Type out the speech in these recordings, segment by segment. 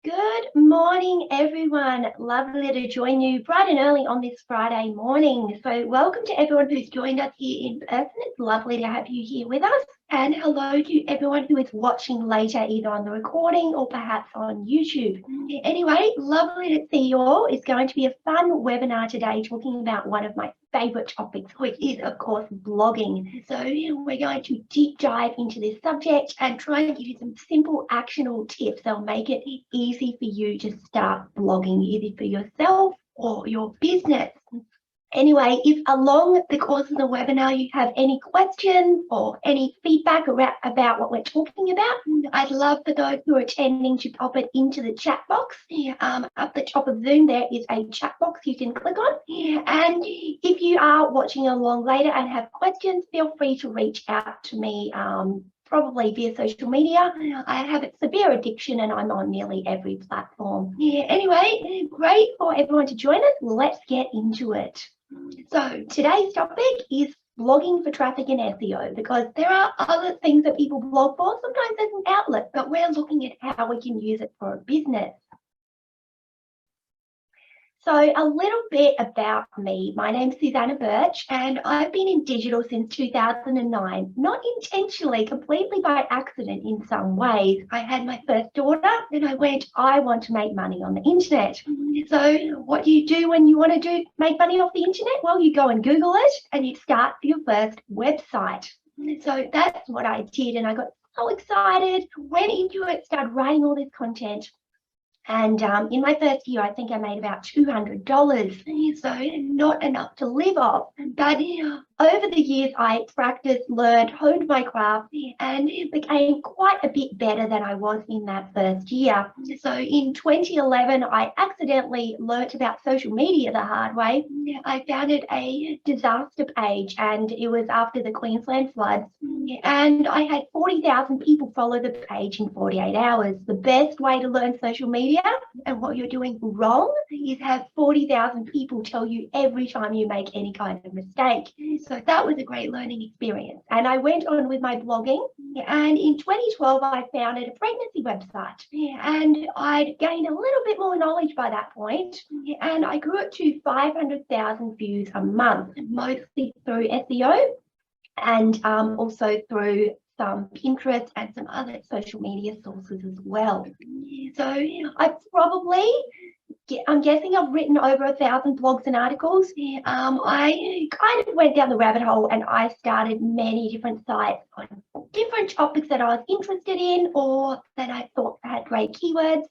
Good morning, everyone. Lovely to join you bright and early on this Friday morning. So welcome to everyone who's joined us here in person. It's lovely to have you here with us. And hello to everyone who is watching later, either on the recording or perhaps on YouTube. Anyway, lovely to see you all. It's going to be a fun webinar today talking about one of my favorite topics, which is, of course, blogging. So we're going to deep dive into this subject and try and give you some simple, actionable tips that'll make it easy for you to start blogging, either for yourself or your business. Anyway, if along the course of the webinar you have any questions or any feedback about what we're talking about, I'd love for those who are attending to pop it into the chat box. Up the top of Zoom, there is a chat box you can click on. And if you are watching along later and have questions, feel free to reach out to me, probably via social media. I have a severe addiction and I'm on nearly every platform. Anyway, great for everyone to join us. Let's get into it. So today's topic is blogging for traffic and SEO, because there are other things that people blog for. Sometimes there's an outlet, but we're looking at how we can use it for a business. So a little bit about me. My name's Susannah Birch, and I've been in digital since 2009, not intentionally, completely by accident in some ways. I had my first daughter, and I want to make money on the internet. So what do you do when you want to make money off the internet? Well, you go and Google it, and you start your first website. So that's what I did, and I got so excited, went into it, started writing all this content. And in my first year, I think I made about $200, so not enough to live off. But over the years, I practiced, learned, honed my craft, and it became quite a bit better than I was in that first year. So in 2011, I accidentally learnt about social media the hard way. I founded a disaster page, and it was after the Queensland floods. And I had 40,000 people follow the page in 48 hours. The best way to learn social media and what you're doing wrong is have 40,000 people tell you every time you make any kind of mistake. So that was a great learning experience. And I went on with my blogging. And in 2012, I founded a pregnancy website. And I'd gained a little bit more knowledge by that point. And I grew it to 500,000 views a month, mostly through SEO. And also through some Pinterest and some other social media sources as well. So I'm guessing I've written over 1,000 blogs and articles. I kind of went down the rabbit hole and I started many different sites on different topics that I was interested in or that I thought had great keywords.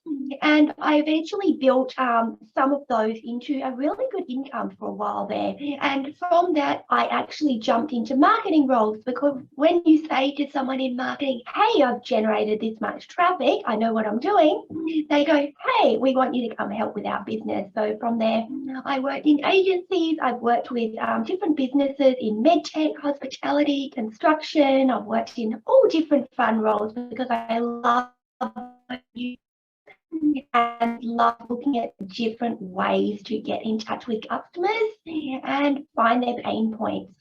And I eventually built some of those into a really good income for a while there. And from that, I actually jumped into marketing roles, because when you say to someone in marketing, hey, I've generated this much traffic, I know what I'm doing, they go, hey, we want you to come help with our business. So from there, I worked in agencies. I've worked with different businesses in medtech, hospitality, construction. I've worked in all different fun roles because I love you and love looking at different ways to get in touch with customers and find their pain points.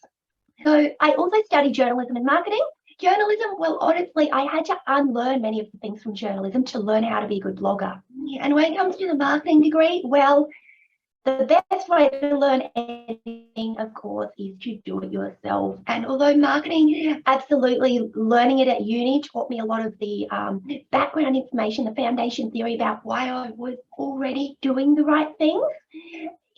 So I also studied journalism and marketing. Journalism, well, honestly, I had to unlearn many of the things from journalism to learn how to be a good blogger. And when it comes to the marketing degree, well, the best way to learn anything, of course, is to do it yourself. And although marketing, absolutely learning it at uni taught me a lot of the background information, the foundation theory about why I was already doing the right things,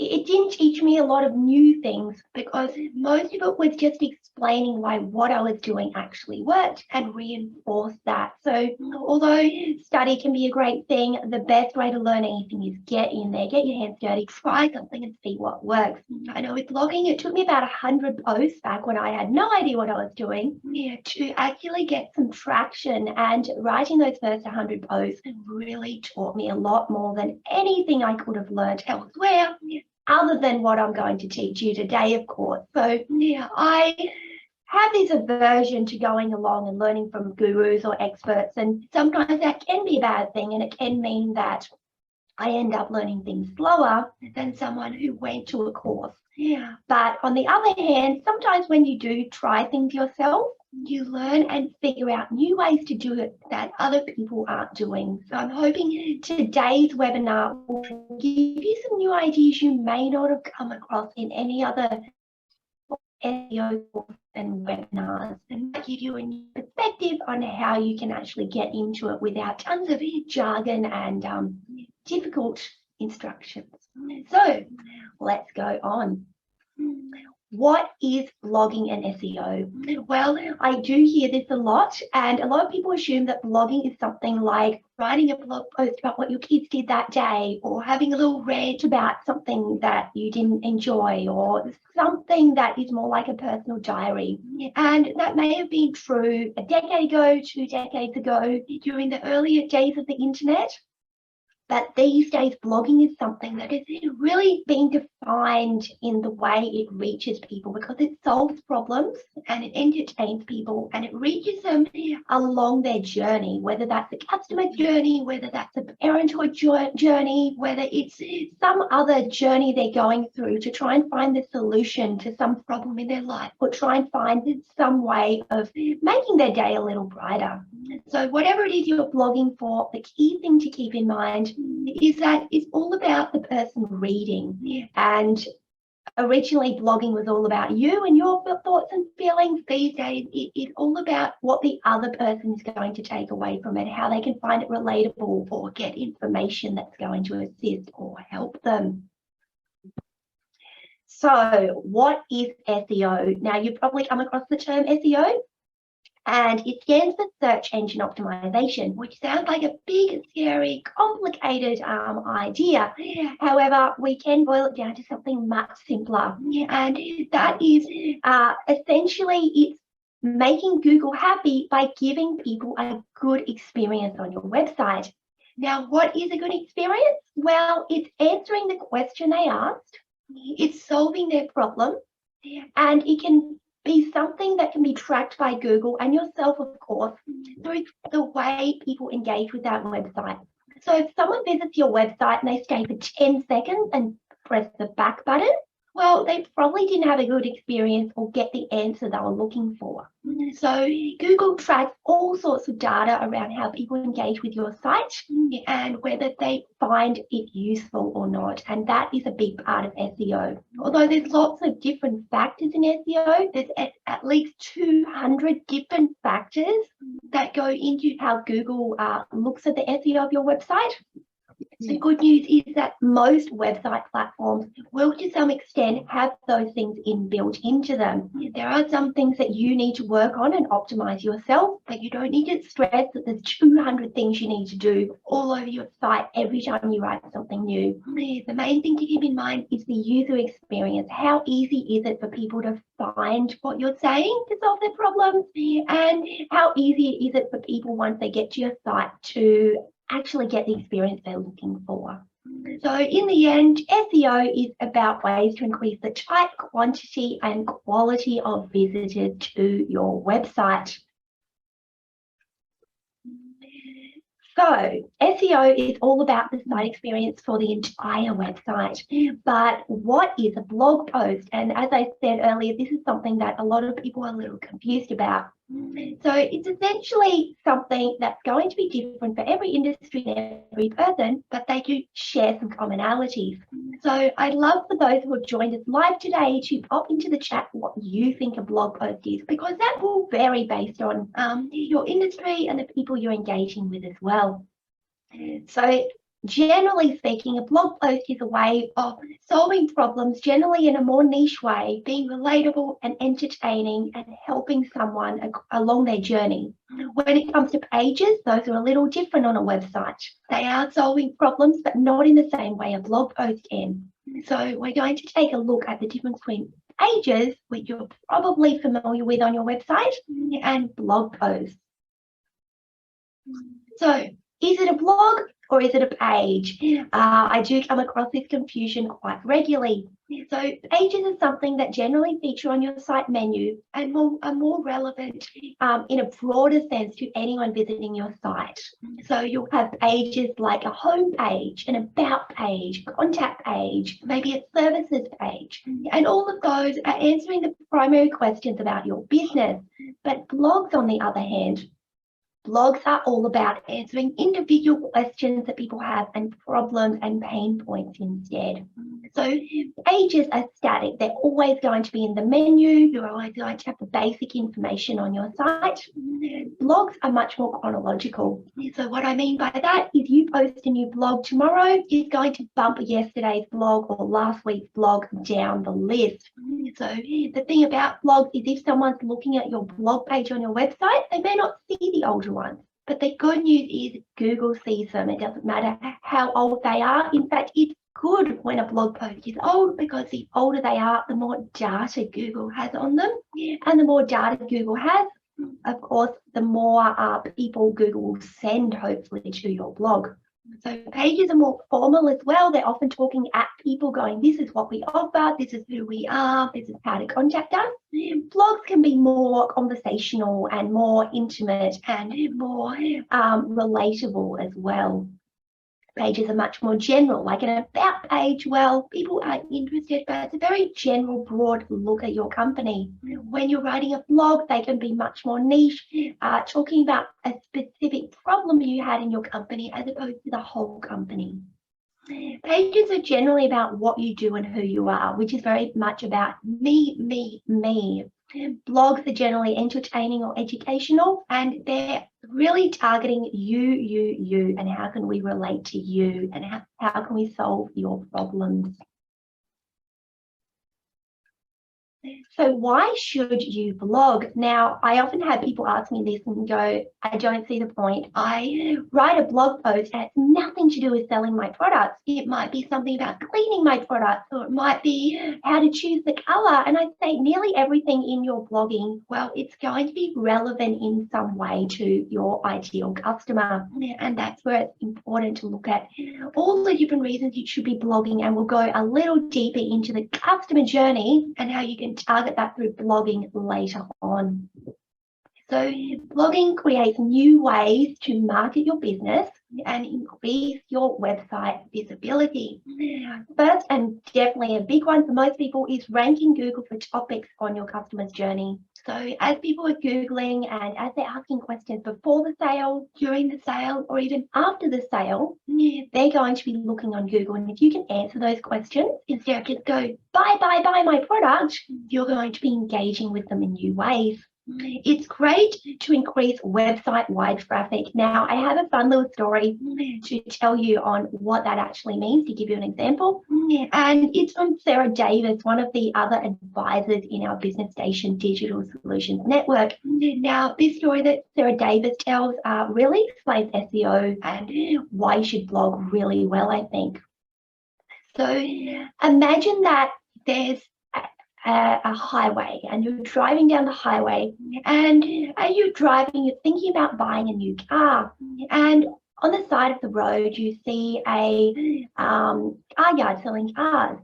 it didn't teach me a lot of new things, because most of it was just explaining why what I was doing actually worked and reinforced that. So although study can be a great thing, the best way to learn anything is get in there, get your hands dirty, try something and see what works. I know with blogging, it took me about 100 posts back when I had no idea what I was doing to actually get some traction, and writing those first 100 posts really taught me a lot more than anything I could have learned elsewhere, other than what I'm going to teach you today, of course. So I have this aversion to going along and learning from gurus or experts, and sometimes that can be a bad thing, and it can mean that I end up learning things slower than someone who went to a course. But on the other hand, sometimes when you do try things yourself, You learn and figure out new ways to do it that other people aren't doing. So I'm hoping today's webinar will give you some new ideas you may not have come across in any other SEO and webinars, and give you a new perspective on how you can actually get into it without tons of jargon and difficult instructions. So let's go on. What is blogging and SEO? Well, I do hear this a lot, and a lot of people assume that blogging is something like writing a blog post about what your kids did that day, or having a little rant about something that you didn't enjoy, or something that is more like a personal diary. And that may have been true a decade ago, 2 decades ago, during the earlier days of the internet. But these days, blogging is something that is really being defined in the way it reaches people, because it solves problems and it entertains people and it reaches them along their journey, whether that's a customer journey, whether that's a parenthood journey, whether it's some other journey they're going through to try and find the solution to some problem in their life, or try and find some way of making their day a little brighter. So whatever it is you're blogging for, the key thing to keep in mind is that it's all about the person reading. And originally blogging was all about you and your thoughts and feelings. These days it's all about what the other person is going to take away from it, how they can find it relatable or get information that's going to assist or help them. So what is SEO? Now, you've probably come across the term SEO, and it stands for search engine optimization, which sounds like a big, scary, complicated idea. However, we can boil it down to something much simpler, and that is essentially it's making Google happy by giving people a good experience on your website. Now, what is a good experience? Well, it's answering the question they asked, it's solving their problem, and it can be something that can be tracked by Google and yourself, of course, through the way people engage with that website. So if someone visits your website and they stay for 10 seconds and press the back button, well, they probably didn't have a good experience or get the answer they were looking for. So Google tracks all sorts of data around how people engage with your site and whether they find it useful or not. And that is a big part of SEO. Although there's lots of different factors in SEO, there's at least 200 different factors that go into how Google looks at the SEO of your website. The good news is that most website platforms will, to some extent, have those things inbuilt into them. There are some things that you need to work on and optimize yourself, but you don't need to stress that there's 200 things you need to do all over your site every time you write something new. The main thing to keep in mind is the user experience. How easy is it for people to find what you're saying to solve their problems? And how easy is it for people, once they get to your site, to actually get the experience they're looking for? So in the end, SEO is about ways to increase the type, quantity and quality of visitors to your website. So SEO is all about the site experience for the entire website. But what is a blog post? And as I said earlier, this is something that a lot of people are a little confused about. So it's essentially something that's going to be different for every industry and every person, but they do share some commonalities. So I'd love for those who have joined us live today to pop into the chat what you think a blog post is, because that will vary based on your industry and the people you're engaging with as well. So generally speaking, a blog post is a way of solving problems, generally in a more niche way, being relatable and entertaining and helping someone along their journey. When it comes to pages, those are a little different on a website. They are solving problems, but not in the same way a blog post can. So we're going to take a look at the difference between pages, which you're probably familiar with on your website, and blog posts. So Is it a blog or is it a page? I do come across this confusion quite regularly. So pages are something that generally feature on your site menu and are more relevant in a broader sense to anyone visiting your site. So you'll have pages like a home page, an about page, contact page, maybe a services page. And all of those are answering the primary questions about your business. But blogs, on the other hand, blogs are all about answering individual questions that people have and problems and pain points instead. So pages are static. They're always going to be in the menu. You're always going to have the basic information on your site. Blogs are much more chronological. So what I mean by that is you post a new blog tomorrow, it's going to bump yesterday's blog or last week's blog down the list. So the thing about blogs is if someone's looking at your blog page on your website, they may not see the older ones. But the good news is Google sees them. It doesn't matter how old they are. In fact, it's good when a blog post is old, because the older they are, the more data Google has on them. And the more data Google has, of course, the more people Google will send, hopefully, to your blog. So pages are more formal as well. They're often talking at people going, this is what we offer, this is who we are, this is how to contact us. Blogs can be more conversational and more intimate and more relatable as well. Pages are much more general, like an about page. Well, people are interested, but it's a very general, broad look at your company. When you're writing a blog, they can be much more niche, talking about a specific problem you had in your company as opposed to the whole company. Pages are generally about what you do and who you are, which is very much about me, me, me. Blogs are generally entertaining or educational, and they're really targeting you, and how can we relate to you, and how can we solve your problems. So why should you blog? Now, I often have people ask me this and go, I don't see the point. I write a blog post and it's nothing to do with selling my products. It might be something about cleaning my products, or it might be how to choose the color. And I say nearly everything in your blogging, well, it's going to be relevant in some way to your ideal customer. And that's where it's important to look at all the different reasons you should be blogging, and we'll go a little deeper into the customer journey and how you can target that through blogging later on. So blogging creates new ways to market your business and increase your website visibility. First, and definitely a big one for most people, is ranking Google for topics on your customer's journey. So as people are Googling and as they're asking questions before the sale, during the sale, or even after the sale, they're going to be looking on Google. And if you can answer those questions, instead of just go, buy my product, you're going to be engaging with them in new ways. It's great to increase website-wide traffic. Now, I have a fun little story to tell you on what that actually means, to give you an example. And it's from Sarah Davis, one of the other advisors in our Business Station Digital Solutions Network. Now, this story that Sarah Davis tells really explains SEO and why you should blog really well, I think. So imagine that there's a highway and you're driving down the highway, and as you're driving, you're thinking about buying a new car, and on the side of the road you see a car yard selling cars,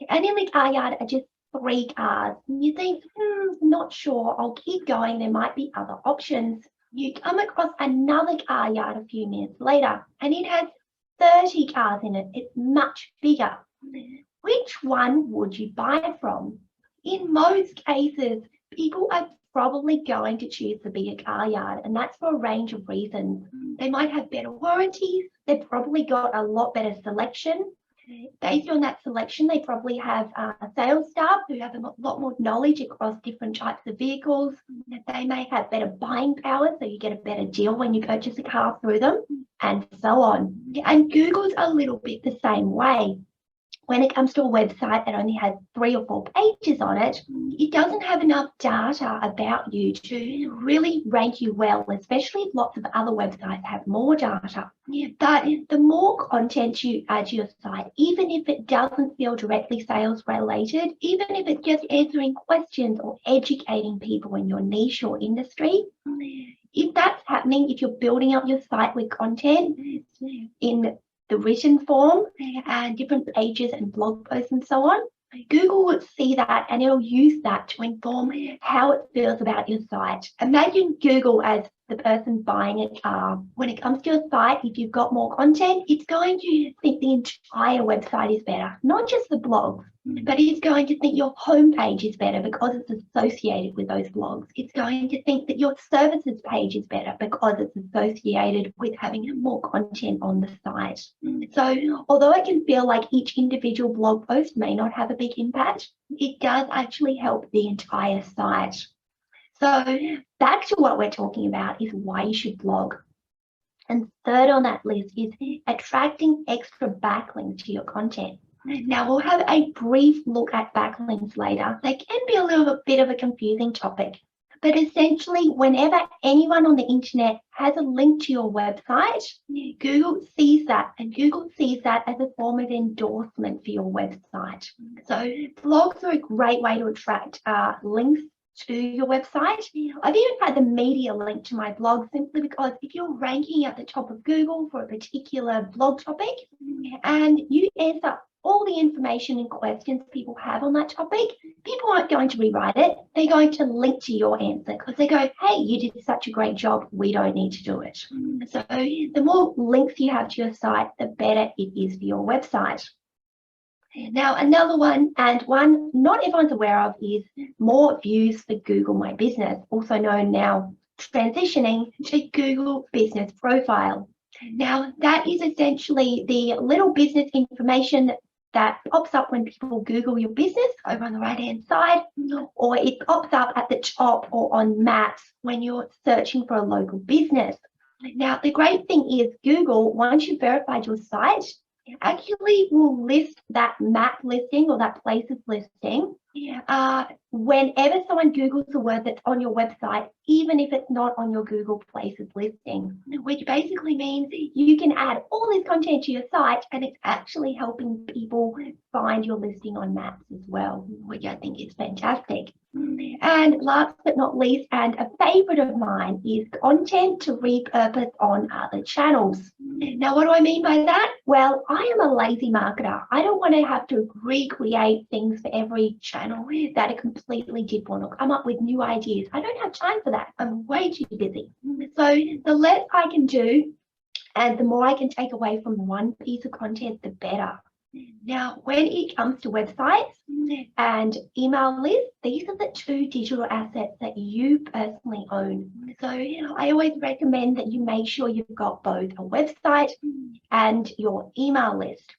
and in the car yard are just 3 cars, and you think, not sure, I'll keep going, there might be other options. You come across another car yard a few minutes later and it has 30 cars in it. It's much bigger. Which one would you buy from? In most cases, people are probably going to choose the bigger car yard, and that's for a range of reasons. They might have better warranties. They've probably got a lot better selection. Based on that selection, they probably have sales staff who have a lot more knowledge across different types of vehicles. They may have better buying power, so you get a better deal when you purchase a car through them, and so on. And Google's a little bit the same way. When it comes to a website that only has 3 or 4 pages on it, it doesn't have enough data about you to really rank you well, especially if lots of other websites have more data. But the more content you add to your site, even if it doesn't feel directly sales related, even if it's just answering questions or educating people in your niche or industry, if that's happening, if you're building up your site with content in the written form and different pages and blog posts and so on, Google will see that and it'll use that to inform how it feels about your site. Imagine Google as the person buying a car. When it comes to your site, if you've got more content, it's going to think the entire website is better, not just the blogs, but it's going to think your homepage is better because it's associated with those blogs. It's going to think that your services page is better because it's associated with having more content on the site. So although it can feel like each individual blog post may not have a big impact, it does actually help the entire site. So back to what we're talking about is why you should blog. And third on that list is attracting extra backlinks to your content. Now, we'll have a brief look at backlinks later. They can be a little bit of a confusing topic, but essentially, whenever anyone on the internet has a link to your website, Google sees that, and Google sees that as a form of endorsement for your website. So blogs are a great way to attract links to your website. I've even had the media link to my blog simply because if you're ranking at the top of Google for a particular blog topic and you answer all the information and questions people have on that topic, people aren't going to rewrite it. They're going to link to your answer because they go, hey, you did such a great job. We don't need to do it. So the more links you have to your site, the better it is for your website. Now, another one, and one not everyone's aware of, is more views for Google My Business, also known now transitioning to Google Business Profile. Now, that is essentially the little business information that pops up when people Google your business over on the right-hand side, or it pops up at the top or on maps when you're searching for a local business. Now, the great thing is Google, once you've verified your site, actually will list that map listing or that places listing whenever someone Googles a word that's on your website, even if it's not on your Google Places listing, which basically means you can add all this content to your site and it's actually helping people find your listing on maps as well, which I think is fantastic. And last but not least, and a favorite of mine, is content to repurpose on other channels. Now, what do I mean by that? Well, I am a lazy marketer. I don't want to have to recreate things for every channel that are completely different or come up with new ideas. I don't have time for that. I'm way too busy. So the less I can do and the more I can take away from one piece of content, the better. Now, when it comes to websites and email lists, these are the two digital assets that you personally own. So, I always recommend that you make sure you've got both a website and your email list.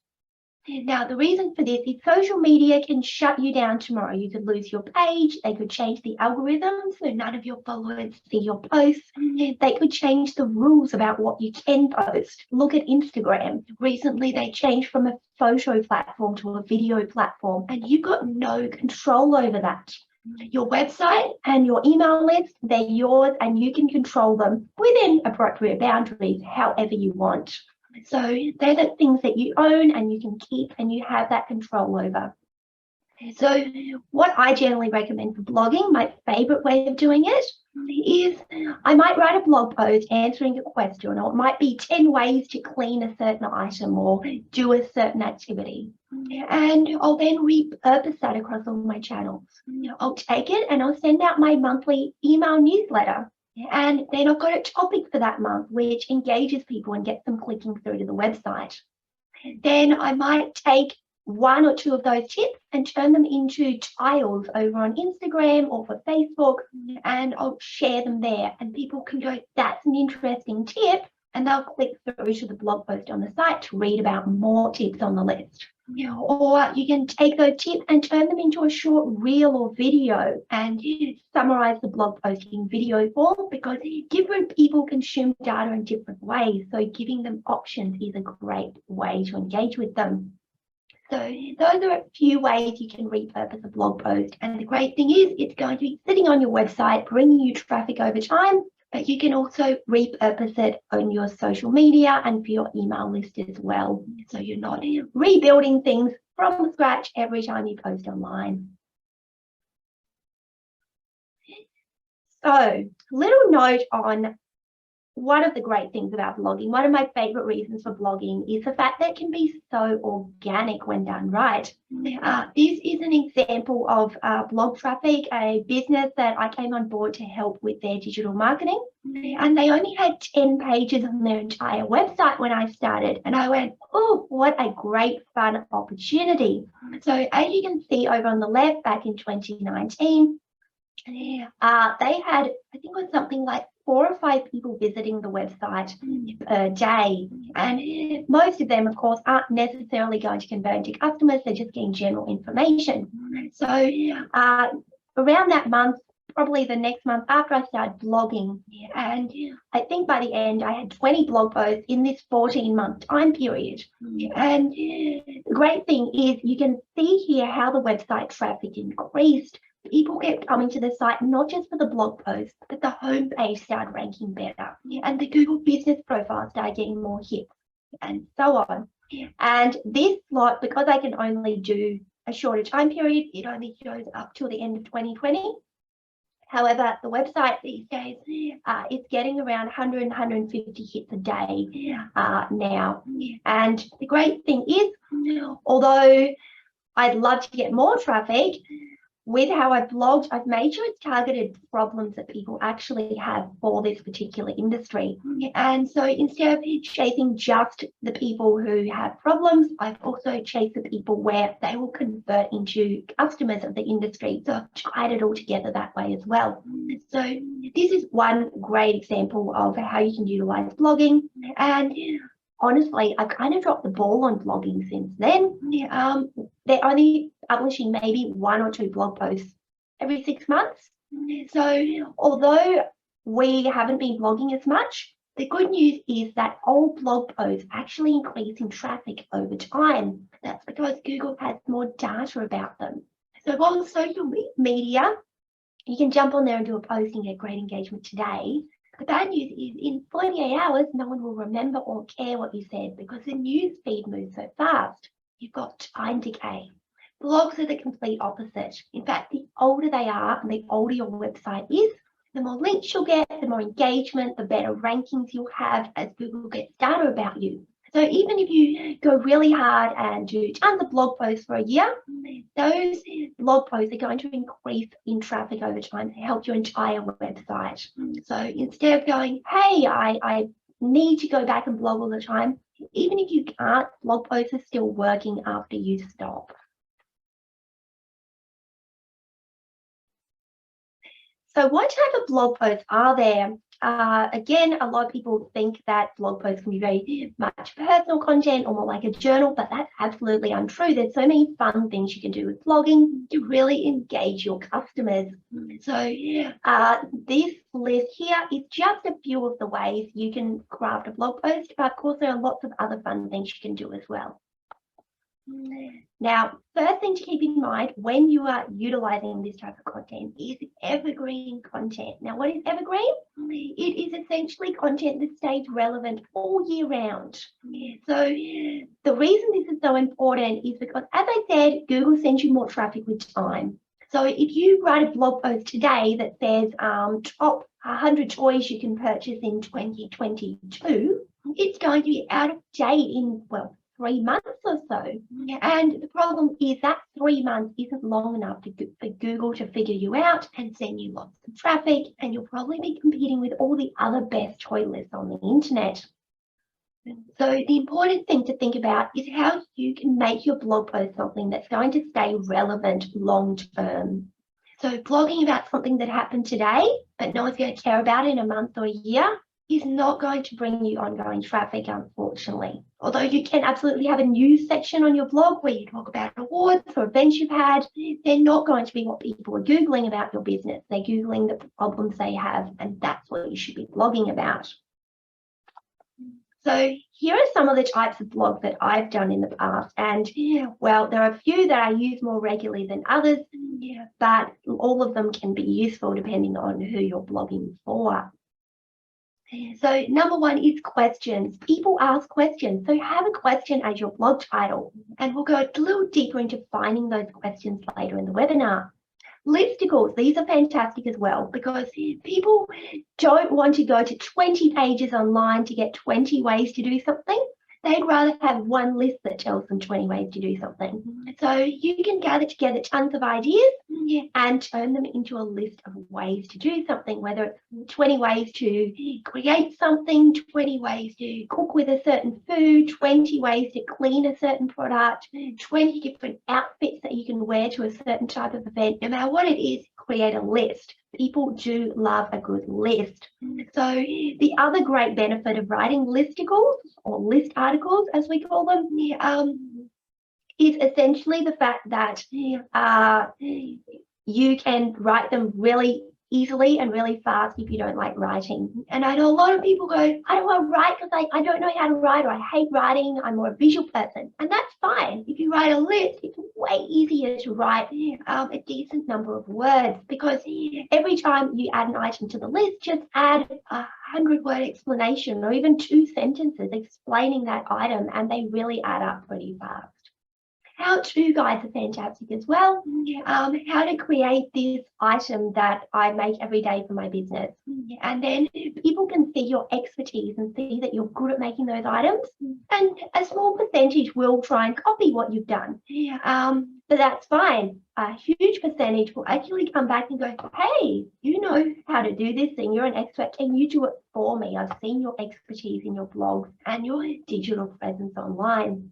Now, the reason for this is social media can shut you down tomorrow. You could lose your page. They could change the algorithm so none of your followers see your posts. They could change the rules about what you can post. Look at Instagram. Recently, they changed from a photo platform to a video platform, and you've got no control over that. Your website and your email list, they're yours, and you can control them within appropriate boundaries, however you want. So they're the things that you own and you can keep and you have that control over. So what I generally recommend for blogging, my favorite way of doing it, is I might write a blog post answering a question, or it might be 10 ways to clean a certain item or do a certain activity. And I'll then repurpose that across all my channels. I'll take it and I'll send out my monthly email newsletter. And then I've got a topic for that month which engages people and gets them clicking through to the website. Then I might take one or two of those tips and turn them into tiles over on Instagram or for Facebook, and I'll share them there. And people can go, that's an interesting tip, and they'll click through to the blog post on the site to read about more tips on the list. Or you can take those tips and turn them into a short reel or video and summarize the blog post in video form, because different people consume data in different ways. So giving them options is a great way to engage with them. So those are a few ways you can repurpose a blog post. And the great thing is it's going to be sitting on your website, bringing you traffic over time, but you can also repurpose it on your social media and for your email list as well. So you're not rebuilding things from scratch every time you post online. So, little note on one of the great things about blogging, one of my favorite reasons for blogging, is the fact that it can be so organic when done right. This is an example of blog traffic, a business that I came on board to help with their digital marketing. And they only had 10 pages on their entire website when I started. And I went, oh, what a great fun opportunity. So as you can see over on the left, back in 2019, they had, I think it was something like 4 or 5 people visiting the website per day. And most of them, of course, aren't necessarily going to convert into customers. They're just getting general information. So around that month, probably the next month after, I started blogging. And I think by the end, I had 20 blog posts in this 14-month time period. And the great thing is you can see here how the website traffic increased. People kept coming to the site, not just for the blog posts, but the homepage started ranking better. And the Google business profile started getting more hits, and so on. And this lot, because I can only do a shorter time period, it only shows up till the end of 2020. However, the website these days is getting around 100 and 150 hits a day now. And the great thing is, although I'd love to get more traffic, with how I blogged, I've made sure it's targeted problems that people actually have for this particular industry. And so instead of chasing just the people who have problems, I've also chased the people where they will convert into customers of the industry. So I've tied it all together that way as well. So this is one great example of how you can utilize blogging. And honestly, I kind of dropped the ball on blogging since then. They're only publishing maybe 1 or 2 blog posts every 6 months. So although we haven't been blogging as much, the good news is that old blog posts actually increase in traffic over time. That's because Google has more data about them. So while social media, you can jump on there and do a post and get great engagement today. The bad news is in 48 hours, no one will remember or care what you said because the news feed moves so fast. You've got time decay. Blogs are the complete opposite. In fact, the older they are and the older your website is, the more links you'll get, the more engagement, the better rankings you'll have as Google gets data about you. So even if you go really hard and do tons of blog posts for a year, those blog posts are going to increase in traffic over time to help your entire website. So instead of going, hey, I need to go back and blog all the time, even if you can't, blog posts are still working after you stop. So what type of blog posts are there? Again, a lot of people think that blog posts can be very much personal content or more like a journal, but that's absolutely untrue. There's so many fun things you can do with blogging to really engage your customers. So this list here is just a few of the ways you can craft a blog post, but of course there are lots of other fun things you can do as well. Now, first thing to keep in mind when you are utilizing this type of content is evergreen content. Now, what is evergreen? It is essentially content that stays relevant all year round. So the reason this is so important is because, as I said, Google sends you more traffic with time. So if you write a blog post today that says top 100 toys you can purchase in 2022, it's going to be out of date in, well, 3 months or so. And the problem is that 3 months isn't long enough for Google to figure you out and send you lots of traffic, and you'll probably be competing with all the other best toy lists on the internet. So the important thing to think about is how you can make your blog post something that's going to stay relevant long term. So blogging about something that happened today, but no one's going to care about in a month or a year, is not going to bring you ongoing traffic, unfortunately. Although you can absolutely have a news section on your blog where you talk about awards or events you've had, they're not going to be what people are Googling about your business. They're Googling the problems they have, and that's what you should be blogging about. So here are some of the types of blogs that I've done in the past. And well, there are a few that I use more regularly than others, but all of them can be useful depending on who you're blogging for. So number one is questions. People ask questions. So have a question as your blog title, and we'll go a little deeper into finding those questions later in the webinar. Listicles, these are fantastic as well, because people don't want to go to 20 pages online to get 20 ways to do something. They'd rather have one list that tells them 20 ways to do something. So you can gather together tons of ideas and turn them into a list of ways to do something, whether it's 20 ways to create something, 20 ways to cook with a certain food, 20 ways to clean a certain product, 20 different outfits that you can wear to a certain type of event. No matter what it is, create a list. People do love a good list. So the other great benefit of writing listicles, or list articles as we call them, is essentially the fact that you can write them really easily and really fast if you don't like writing. And I know a lot of people go, I don't want to write because I don't know how to write, or I hate writing, I'm more a visual person. And that's fine. If you write a list, it's way easier to write a decent number of words, because every time you add an item to the list, just add a 100-word explanation or even 2 sentences explaining that item, and they really add up pretty fast. How-to guides are fantastic as well. How to create this item that I make every day for my business. And then people can see your expertise and see that you're good at making those items. And a small percentage will try and copy what you've done. But that's fine. A huge percentage will actually come back and go, hey, you know how to do this thing. You're an expert. Can you do it for me? I've seen your expertise in your blogs and your digital presence online.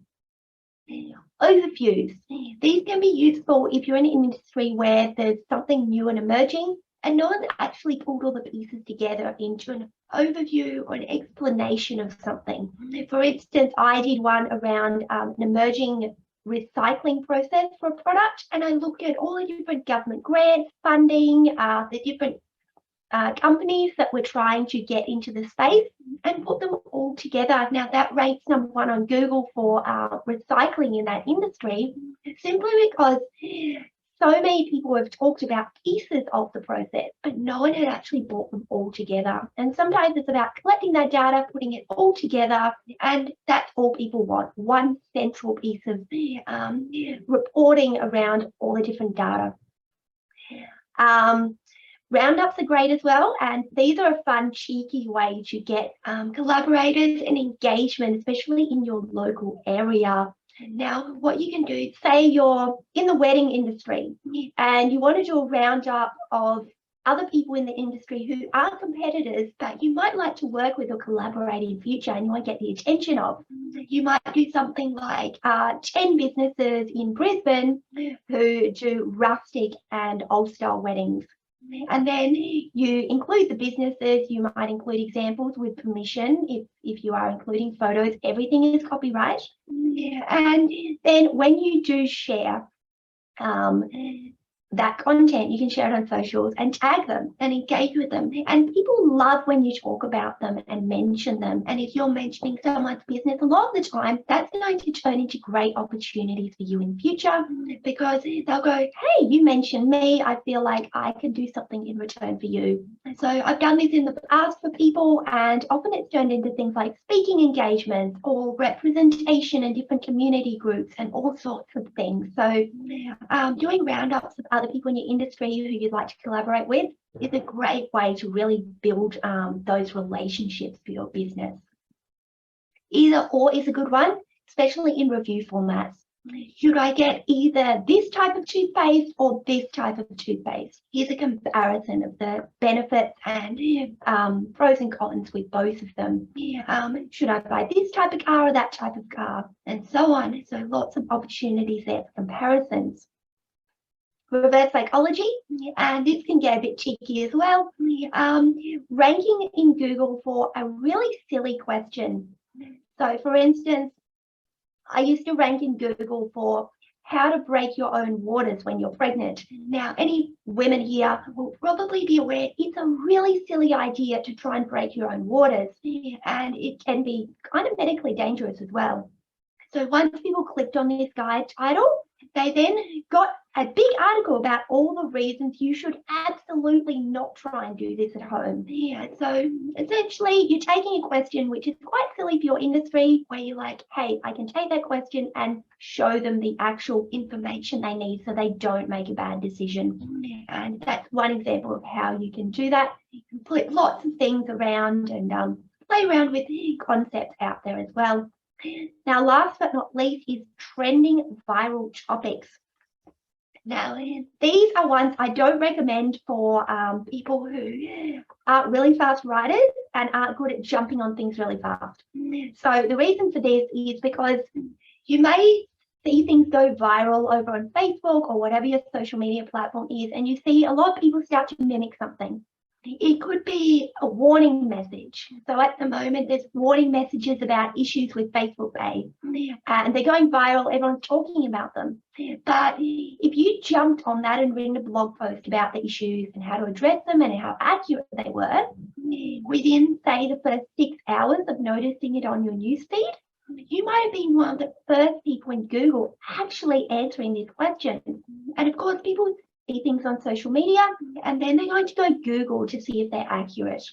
Overviews. These can be useful if you're in an industry where there's something new and emerging and no one actually pulled all the pieces together into an overview or an explanation of something. For instance, I did one around an emerging recycling process for a product, and I looked at all the different government grants, funding, the different companies that were trying to get into the space, and put them all together. Now that ranks #1 on Google for recycling in that industry, simply because so many people have talked about pieces of the process, but no one had actually brought them all together. And sometimes it's about collecting that data, putting it all together, and that's all people want, one central piece of reporting around all the different data. Roundups are great as well, and these are a fun, cheeky way to get collaborators and engagement, especially in your local area. Now, what you can do, say you're in the wedding industry and you want to do a roundup of other people in the industry who are competitors that you might like to work with or collaborate in future, and you want to get the attention of. You might do something like 10 businesses in Brisbane who do rustic and old-style weddings. And then you include the businesses. You might include examples with permission if you are including photos. Everything is copyright. And then when you do share that content, you can share it on socials and tag them and engage with them. And people love when you talk about them and mention them. And if you're mentioning someone's business, a lot of the time, that's going to turn into great opportunities for you in future, because they'll go, hey, you mentioned me. I feel like I can do something in return for you. So I've done this in the past for people, and often it's turned into things like speaking engagements or representation in different community groups and all sorts of things. So doing roundups of other people in your industry who you'd like to collaborate with is a great way to really build those relationships for your business. Either or is a good one, especially in review formats. Should I get either this type of toothpaste or this type of toothpaste? Here's a comparison of the benefits and pros and cons with both of them. Should I buy this type of car or that type of car? And so on. So lots of opportunities there for comparisons. Reverse psychology, and this can get a bit cheeky as well. Ranking in Google for a really silly question. So for instance, I used to rank in Google for how to break your own waters when you're pregnant. Now, any women here will probably be aware it's a really silly idea to try and break your own waters, and it can be kind of medically dangerous as well. So once people clicked on this guide title, They then got a big article about all the reasons you should absolutely not try and do this at home. Yeah, so essentially you're taking a question which is quite silly for your industry, where you're like, hey, I can take that question and show them the actual information they need so they don't make a bad decision. And that's one example of how you can do that. You can put lots of things around and play around with concepts out there as well. Now, last but not least is trending viral topics. Now, these are ones I don't recommend for people who are really fast writers and aren't good at jumping on things really fast. So the reason for this is because you may see things go viral over on Facebook or whatever your social media platform is, and you see a lot of people start to mimic something. It could be a warning message. So at the moment, there's warning messages about issues with Facebook Pay, and they're going viral. Everyone's talking about them. But if you jumped on that and written a blog post about the issues and how to address them and how accurate they were, within, say, the first 6 hours of noticing it on your newsfeed, you might have been one of the first people in Google actually answering this question. And of course, people see things on social media and then they're going to go Google to see if they're accurate.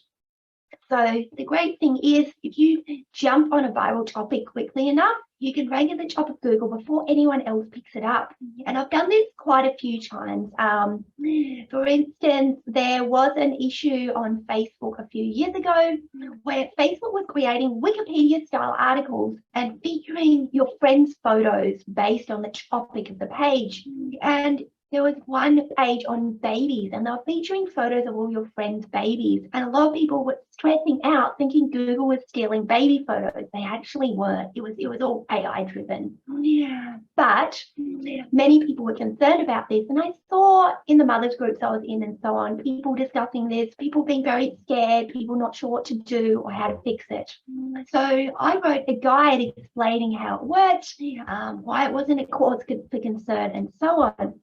So the great thing is, if you jump on a viral topic quickly enough, you can rank at the top of Google before anyone else picks it up. And I've done this quite a few times. For instance, there was an issue on Facebook a few years ago where Facebook was creating Wikipedia-style articles and featuring your friends' photos based on the topic of the page. And there was one page on babies, and they were featuring photos of all your friends' babies. And a lot of people were stressing out, thinking Google was stealing baby photos. They actually weren't. It was all AI driven. Yeah. But many people were concerned about this. And I saw in the mothers groups I was in and so on, people discussing this, people being very scared, people not sure what to do or how to fix it. So I wrote a guide explaining how it worked, why it wasn't a cause for concern and so on.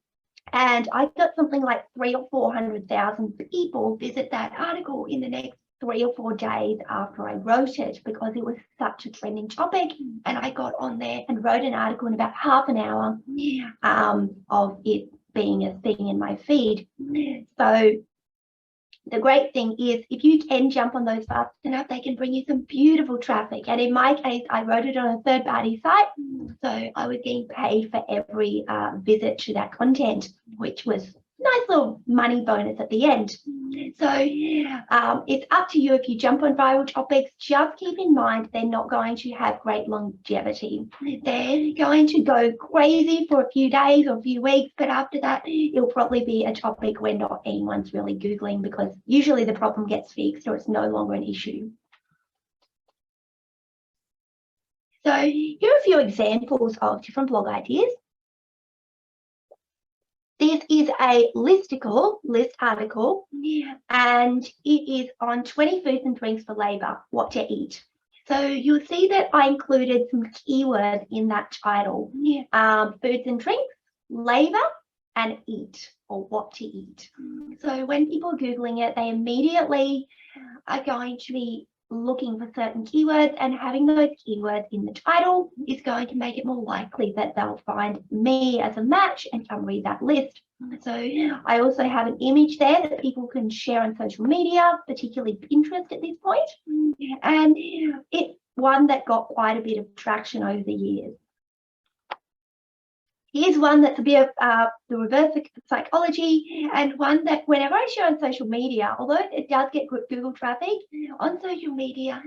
And I got something like 300,000 or 400,000 people visit that article in the next 3 or 4 days after I wrote it, because it was such a trending topic. And I got on there and wrote an article in about half an hour of it being a thing in my feed. So the great thing is, if you can jump on those fast enough, they can bring you some beautiful traffic. And in my case, I wrote it on a third-party site, so I was getting paid for every visit to that content, which was a nice little money bonus at the end. So it's up to you if you jump on viral topics. Just keep in mind they're not going to have great longevity. They're going to go crazy for a few days or a few weeks, but after that, it'll probably be a topic where not anyone's really Googling, because usually the problem gets fixed or it's no longer an issue. So here are a few examples of different blog ideas. This is a list article, and it is on 20 foods and drinks for Labor, what to eat. So you'll see that I included some keywords in that title, foods and drinks, Labor, and eat, or what to eat. So when people are Googling it, they immediately are going to be looking for certain keywords, and having those keywords in the title is going to make it more likely that they'll find me as a match and come read that list. So I also have an image there that people can share on social media, particularly Pinterest at this point. And it's one that got quite a bit of traction over the years. Here's one that's a bit of the reverse of psychology, and one that whenever I share on social media, although it does get good Google traffic, on social media,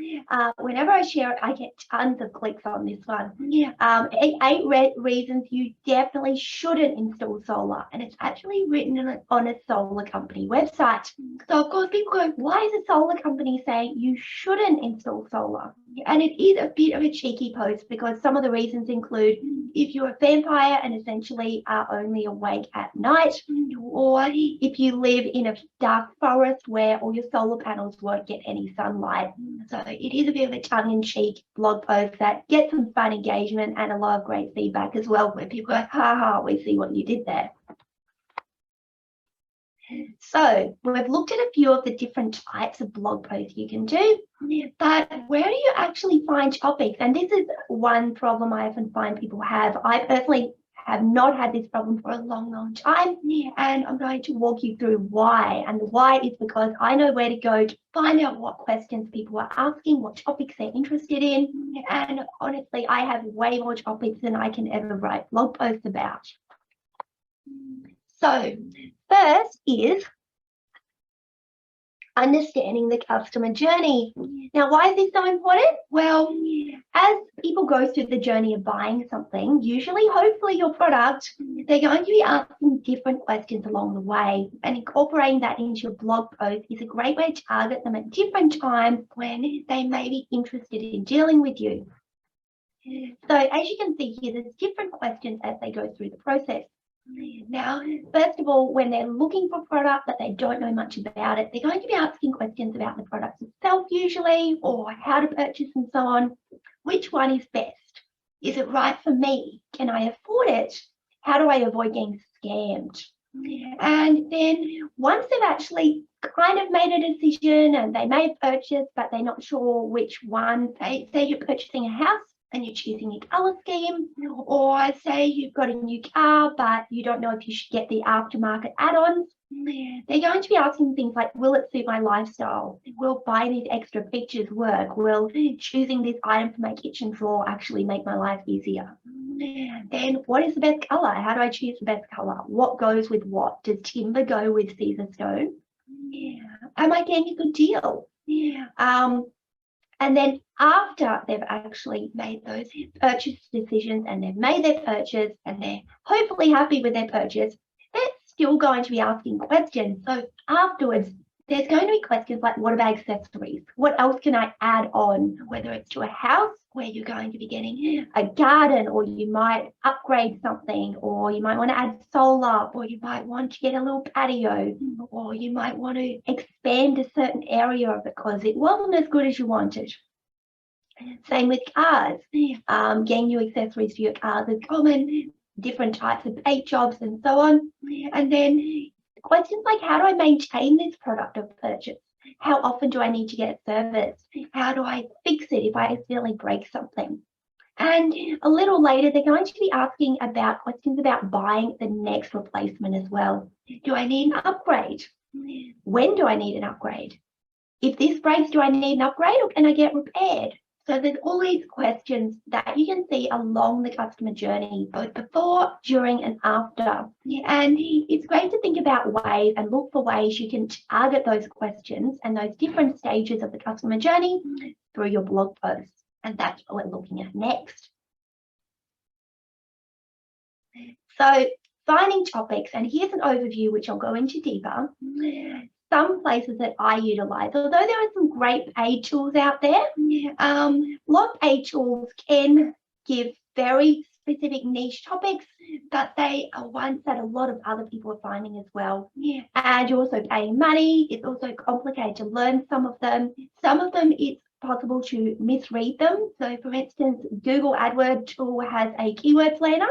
whenever I share it, I get tons of clicks on this one. 8 reasons you definitely shouldn't install solar, and it's actually written on a solar company website. So of course people go, why is a solar company saying you shouldn't install solar? And it is a bit of a cheeky post, because some of the reasons include if you're a vampire and essentially are only awake at night, or if you live in a dark forest where all your solar panels won't get any sunlight. So it is a bit of a tongue-in-cheek blog post that gets some fun engagement and a lot of great feedback as well, where people go, ha ha, we see what you did there. So we've looked at a few of the different types of blog posts you can do, but where do you actually find topics? And this is one problem I often find people have. I personally have not had this problem for a long, long time, and I'm going to walk you through why. And the why is because I know where to go to find out what questions people are asking, what topics they're interested in, and honestly, I have way more topics than I can ever write blog posts about. So first is understanding the customer journey. Now, why is this so important? Well, as people go through the journey of buying something, usually, hopefully your product, they're going to be asking different questions along the way, and incorporating that into your blog post is a great way to target them at different times when they may be interested in dealing with you. So as you can see here, there's different questions as they go through the process. Now, first of all, when they're looking for product but they don't know much about it, they're going to be asking questions about the product itself usually, or how to purchase and so on. Which one is best? Is it right for me? Can I afford it? How do I avoid getting scammed? And then once they've actually kind of made a decision and they may have purchased but they're not sure which one, say you're purchasing a house and you're choosing a color scheme, or say you've got a new car but you don't know if you should get the aftermarket add-ons, they're going to be asking things like, will it suit my lifestyle? Will buying these extra features work? Will choosing this item for my kitchen drawer actually make my life easier? Then what is the best color? How do I choose the best color? What goes with what? Does timber go with Caesar stone? Am I getting a good deal? And then after they've actually made those purchase decisions and they've made their purchase and they're hopefully happy with their purchase, they're still going to be asking questions. So afterwards, there's going to be questions like, what about accessories? What else can I add on? Whether it's to a house where you're going to be getting a garden, or you might upgrade something, or you might want to add solar, or you might want to get a little patio, or you might want to expand a certain area of it because it wasn't as good as you wanted. Same with cars, getting new accessories for your cars is common, different types of paint jobs and so on. And then questions like, how do I maintain this product of purchase? How often do I need to get it serviced? How do I fix it if I accidentally break something? And a little later, they're going to be asking about questions about buying the next replacement as well. Do I need an upgrade? When do I need an upgrade? If this breaks, do I need an upgrade, or can I get repaired? So there's all these questions that you can see along the customer journey, both before, during, and after. And it's great to think about ways and look for ways you can target those questions and those different stages of the customer journey through your blog posts. And that's what we're looking at next. So finding topics, and here's an overview which I'll go into deeper. Some places that I utilize, although there are some great paid tools out there, a lot of paid tools can give very specific niche topics, but they are ones that a lot of other people are finding as well. And you're also paying money. It's also complicated to learn some of them. Some of them, it's possible to misread them. So for instance, Google AdWords tool has a keyword planner,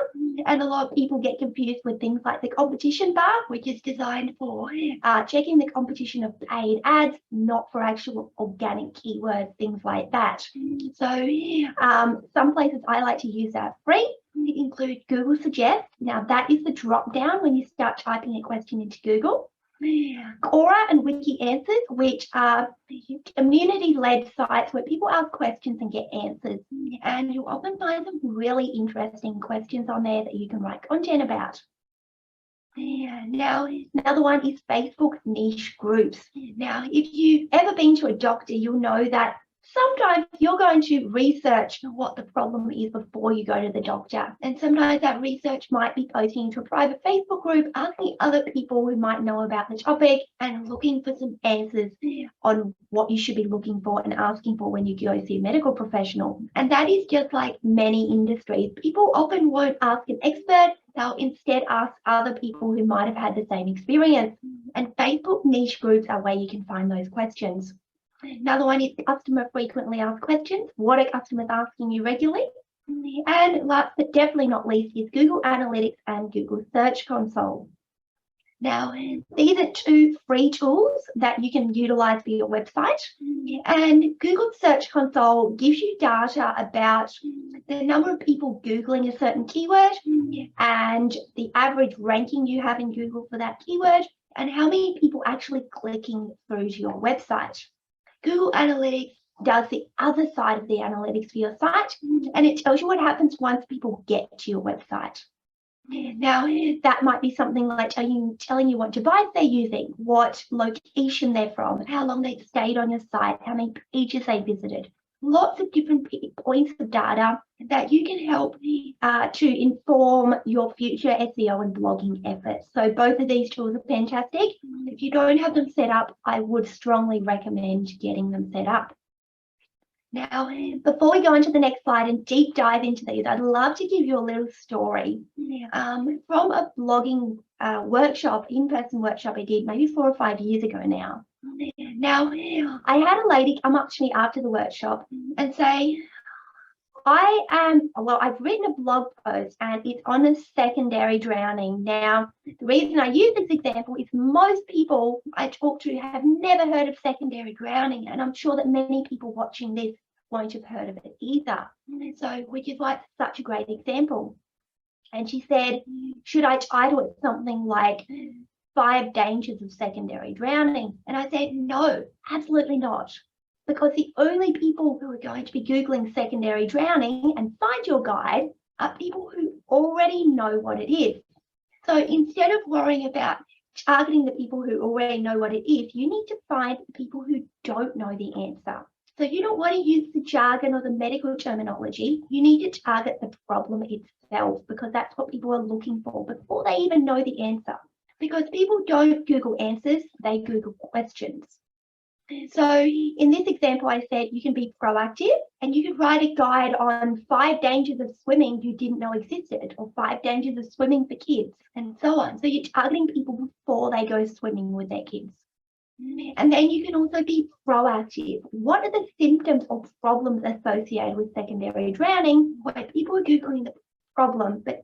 and a lot of people get confused with things like the competition bar, which is designed for checking the competition of paid ads, not for actual organic keywords, things like that. So some places I like to use that free include Google Suggest. Now that is the drop down when you start typing a question into Google. Quora and Wiki Answers, which are community-led sites where people ask questions and get answers. And you'll often find some really interesting questions on there that you can write content about. Now, another one is Facebook niche groups. Now, if you've ever been to a doctor, you'll know that sometimes you're going to research what the problem is before you go to the doctor. And sometimes that research might be posting to a private Facebook group, asking other people who might know about the topic and looking for some answers on what you should be looking for and asking for when you go see a medical professional. And that is just like many industries. People often won't ask an expert. They'll instead ask other people who might have had the same experience. And Facebook niche groups are where you can find those questions. Another one is customer frequently asked questions. What are customers asking you regularly? And last but definitely not least is Google Analytics and Google Search Console. Now, these are two free tools that you can utilize for your website. And Google Search Console gives you data about the number of people Googling a certain keyword and the average ranking you have in Google for that keyword, and how many people actually clicking through to your website. Google Analytics does the other side of the analytics for your site, and it tells you what happens once people get to your website. Now, that might be something like telling you what device they're using, what location they're from, how long they've stayed on your site, how many pages they visited. Lots of different points of data that you can help to inform your future SEO and blogging efforts. So both of these tools are fantastic. If you don't have them set up, I would strongly recommend getting them set up. Now, before we go on to the next slide and deep dive into these, I'd love to give you a little story from a blogging workshop, in-person workshop I did maybe 4 or 5 years ago now. Now, I had a lady come up to me after the workshop and say, I've written a blog post and it's on a secondary drowning. Now, the reason I use this example is most people I talk to have never heard of secondary drowning, and I'm sure that many people watching this won't have heard of it either. So, which is why it's such a great example. And she said, should I title it something like 5 Dangers of Secondary Drowning? And I said, no, absolutely not. Because the only people who are going to be Googling secondary drowning and find your guide are people who already know what it is. So instead of worrying about targeting the people who already know what it is, you need to find people who don't know the answer. So you don't want to use the jargon or the medical terminology. You need to target the problem itself, because that's what people are looking for before they even know the answer. Because people don't Google answers, they Google questions. So in this example, I said you can be proactive and you could write a guide on 5 dangers of swimming you didn't know existed, or 5 dangers of swimming for kids, and so on. So you're targeting people before they go swimming with their kids. And then you can also be proactive. What are the symptoms or problems associated with secondary drowning, where people are Googling the problem but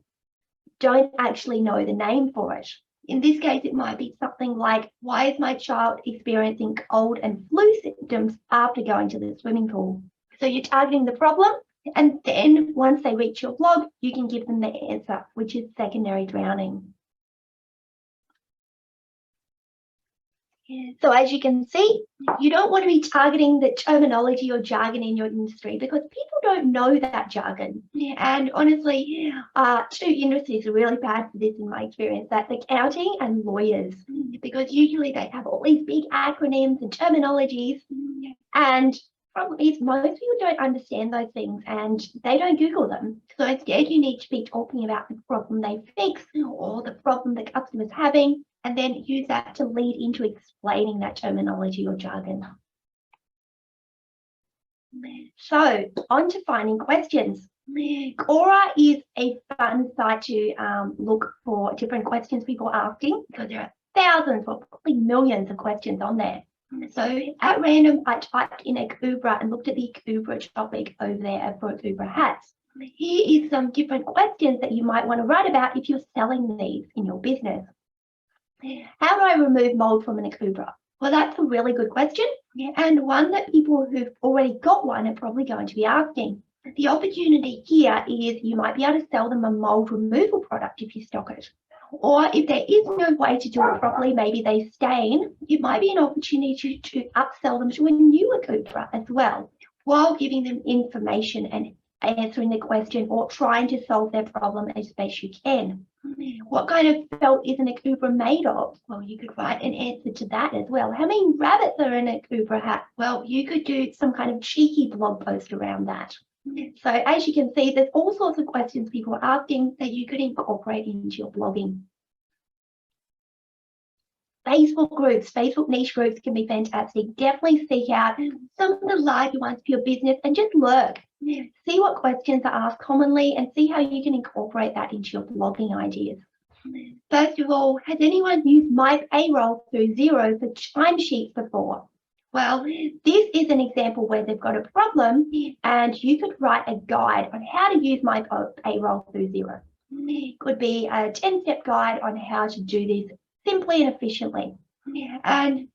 don't actually know the name for it? In this case, it might be something like, why is my child experiencing cold and flu symptoms after going to the swimming pool? So you're targeting the problem, and then once they reach your blog, you can give them the answer, which is secondary drowning. So as you can see, you don't want to be targeting the terminology or jargon in your industry, because people don't know that jargon. And honestly, 2 industries are really bad for this in my experience, that's accounting and lawyers, because usually they have all these big acronyms and terminologies. And the problem is most people don't understand those things and they don't Google them. So instead you need to be talking about the problem they fix or the problem the customer's having, and then use that to lead into explaining that terminology or jargon. So on to finding questions. Quora is a fun site to look for different questions people are asking, because there are thousands or probably millions of questions on there. So at random, I typed in Akubra and looked at the Akubra topic over there for Akubra hats. Here is some different questions that you might want to write about if you're selling these in your business. How do I remove mold from an Akubra? Well, that's a really good question, and one that people who've already got one are probably going to be asking. The opportunity here is you might be able to sell them a mold removal product if you stock it. Or if there is no way to do it properly, maybe they stain, it might be an opportunity to upsell them to a new Akubra as well, while giving them information and answering the question or trying to solve their problem as best you can. What kind of felt is an Akubra made of? Well, you could write an answer to that as well. How many rabbits are in an Akubra hat? Well, you could do some kind of cheeky blog post around that. So as you can see, there's all sorts of questions people are asking that you could incorporate into your blogging. Facebook groups, Facebook niche groups can be fantastic. Definitely seek out some of the larger ones for your business and just lurk. See what questions are asked commonly and see how you can incorporate that into your blogging ideas. First of all, has anyone used My Payroll through Xero for timesheets before? Well, this is an example where they've got a problem and you could write a guide on how to use My Payroll through Xero. It could be a 10-step guide on how to do this simply and efficiently. And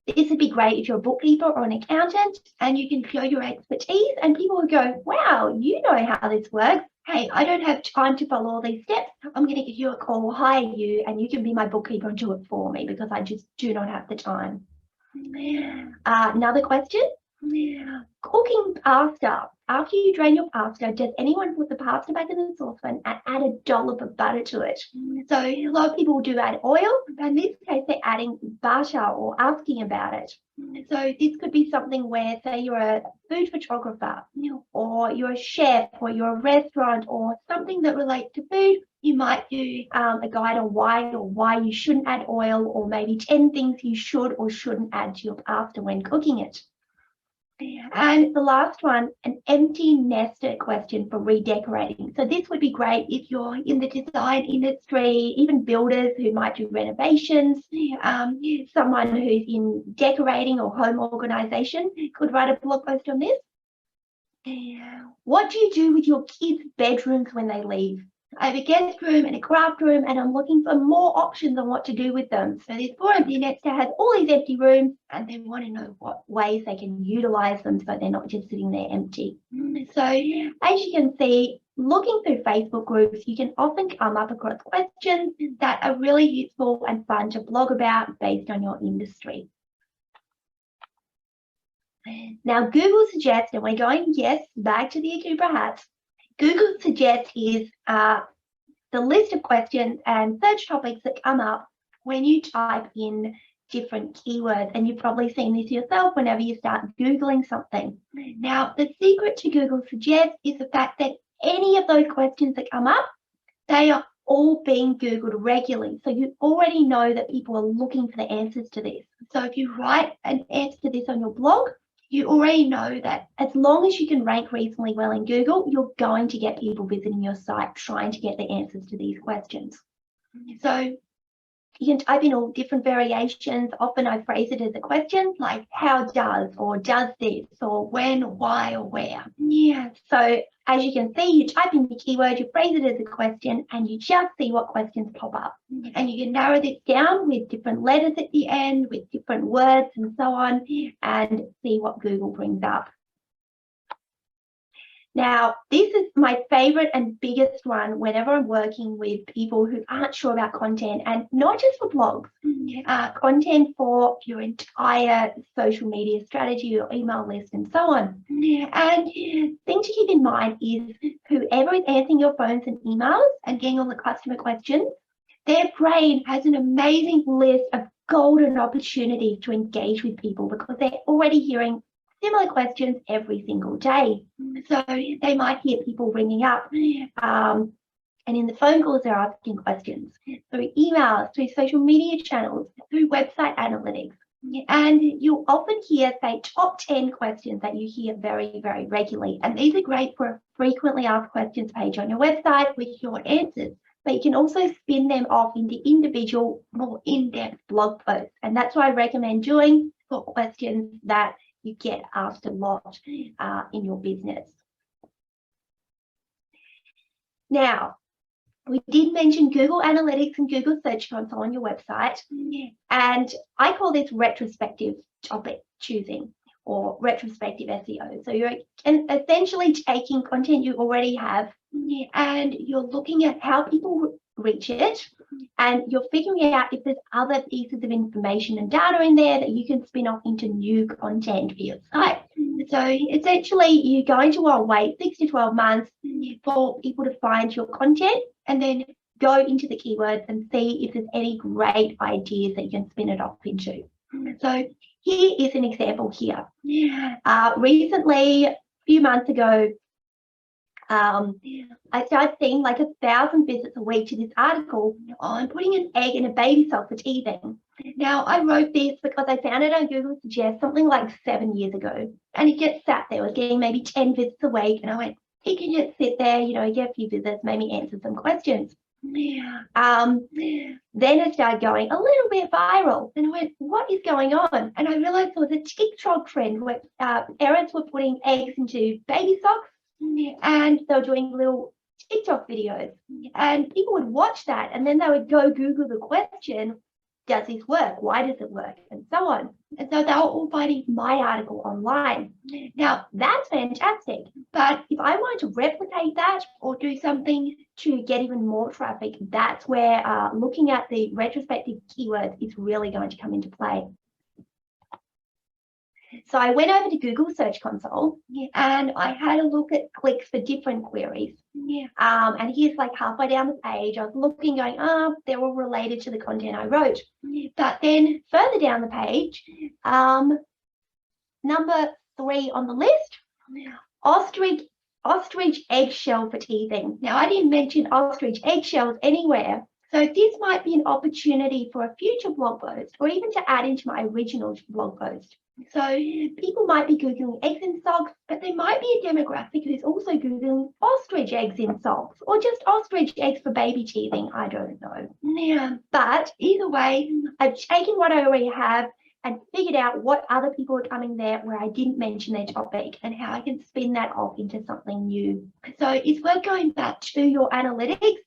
this would be great if you're a bookkeeper or an accountant and you can show your expertise and people will go, wow, you know how this works. Hey, I don't have time to follow all these steps. I'm going to give you a call, hire you, and you can be my bookkeeper and do it for me because I just do not have the time. Another question. Cooking pasta. After you drain your pasta, does anyone put the pasta back in the saucepan and add a dollop of butter to it? So a lot of people do add oil, but in this case, they're adding butter or asking about it. So this could be something where, say, you're a food photographer or you're a chef or you're a restaurant or something that relates to food. You might do a guide on why you shouldn't add oil, or maybe 10 things you should or shouldn't add to your pasta when cooking it. And the last one, an empty nester question for redecorating. So this would be great if you're in the design industry, even builders who might do renovations, someone who's in decorating or home organization could write a blog post on this. What do you do with your kids' bedrooms when they leave? I have a guest room and a craft room, and I'm looking for more options on what to do with them. So this poor empty nester has all these empty rooms, and they want to know what ways they can utilize them so they're not just sitting there empty. So as you can see, looking through Facebook groups, you can often come up across questions that are really useful and fun to blog about based on your industry. Now, Google suggests, and we're going, yes, back to the Akubra hats. Google suggests is the list of questions and search topics that come up when you type in different keywords. And you've probably seen this yourself whenever you start Googling something. Now, the secret to Google suggests is the fact that any of those questions that come up, they are all being Googled regularly. So you already know that people are looking for the answers to this. So if you write an answer to this on your blog, you already know that as long as you can rank reasonably well in Google, you're going to get people visiting your site trying to get the answers to these questions. So you can type in all different variations. Often I phrase it as a question like how does, or does this, or when, why, or where. Yeah. So as you can see, you type in the keyword, you phrase it as a question, and you just see what questions pop up. And you can narrow this down with different letters at the end, with different words and so on, and see what Google brings up. Now, this is my favorite and biggest one whenever I'm working with people who aren't sure about content, and not just for blogs, content for your entire social media strategy, your email list, and so on. And thing to keep in mind is whoever is answering your phones and emails and getting all the customer questions, their brain has an amazing list of golden opportunities to engage with people because they're already hearing similar questions every single day. So they might hear people ringing up and in the phone calls they're asking questions through emails, through social media channels, through website analytics. And you'll often hear, say, top 10 questions that you hear very, very regularly. And these are great for a frequently asked questions page on your website with your answers. But you can also spin them off into individual, more in-depth blog posts. And that's what I recommend doing for questions that you get asked a lot in your business. Now, we did mention Google Analytics and Google Search Console on your website, and I call this retrospective topic choosing or retrospective SEO. So you're essentially taking content you already have and you're looking at how people reach it, and you're figuring out if there's other pieces of information and data in there that you can spin off into new content for your site. So essentially, you're going to want to wait 6 to 12 months for people to find your content and then go into the keywords and see if there's any great ideas that you can spin it off into. So here is an example here. Recently, a few months ago, I started seeing like 1,000 visits a week to this article on putting an egg in a baby sock for teething. Now, I wrote this because I found it on Google Suggest something like 7 years ago, and it just sat there. I was getting maybe 10 visits a week, and I went, it can just sit there, you know, get a few visits, maybe answer some questions. Then it started going a little bit viral, and I went, what is going on? And I realized there was a TikTok trend where parents were putting eggs into baby socks, and they were doing little TikTok videos, and people would watch that, and then they would go Google the question, does this work? Why does it work? And so on. And so they're all finding my article online. Now, that's fantastic. But if I want to replicate that or do something to get even more traffic, that's where looking at the retrospective keywords is really going to come into play. So I went over to Google Search Console and I had a look at clicks for different queries. And here's like halfway down the page, I was looking, going, they're all related to the content I wrote. But then further down the page, number 3 on the list, ostrich eggshell for teething. Now, I didn't mention ostrich eggshells anywhere. So this might be an opportunity for a future blog post or even to add into my original blog post. So people might be Googling eggs in socks, but there might be a demographic who's also Googling ostrich eggs in socks or just ostrich eggs for baby teething. I don't know. Yeah, but either way, I've taken what I already have and figured out what other people are coming there where I didn't mention their topic and how I can spin that off into something new. So it's worth going back to your analytics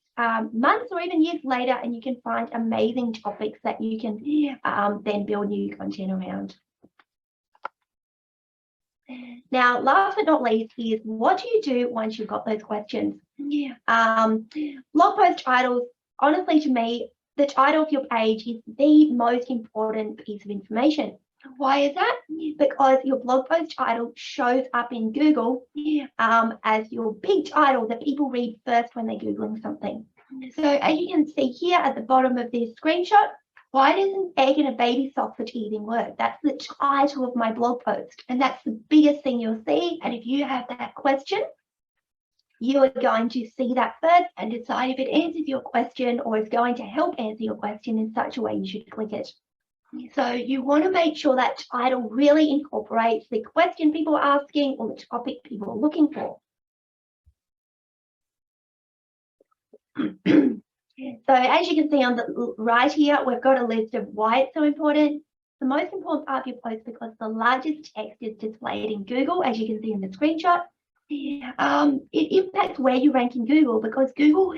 months or even years later, and you can find amazing topics that you can then build new content around. Now, last but not least is what do you do once you've got those questions? Blog post titles, honestly, to me, the title of your page is the most important piece of information. Why is that? Because your blog post title shows up in Google as your big title that people read first when they're Googling something. So as you can see here at the bottom of this screenshot, why does an egg in a baby sock for teething work? That's the title of my blog post, and that's the biggest thing you'll see. And if you have that question, you are going to see that first and decide if it answers your question or is going to help answer your question in such a way you should click it. So you want to make sure that title really incorporates the question people are asking or the topic people are looking for. So as you can see on the right here, we've got a list of why it's so important. The most important part of your post because the largest text is displayed in Google, as you can see in the screenshot. It impacts where you rank in Google because Google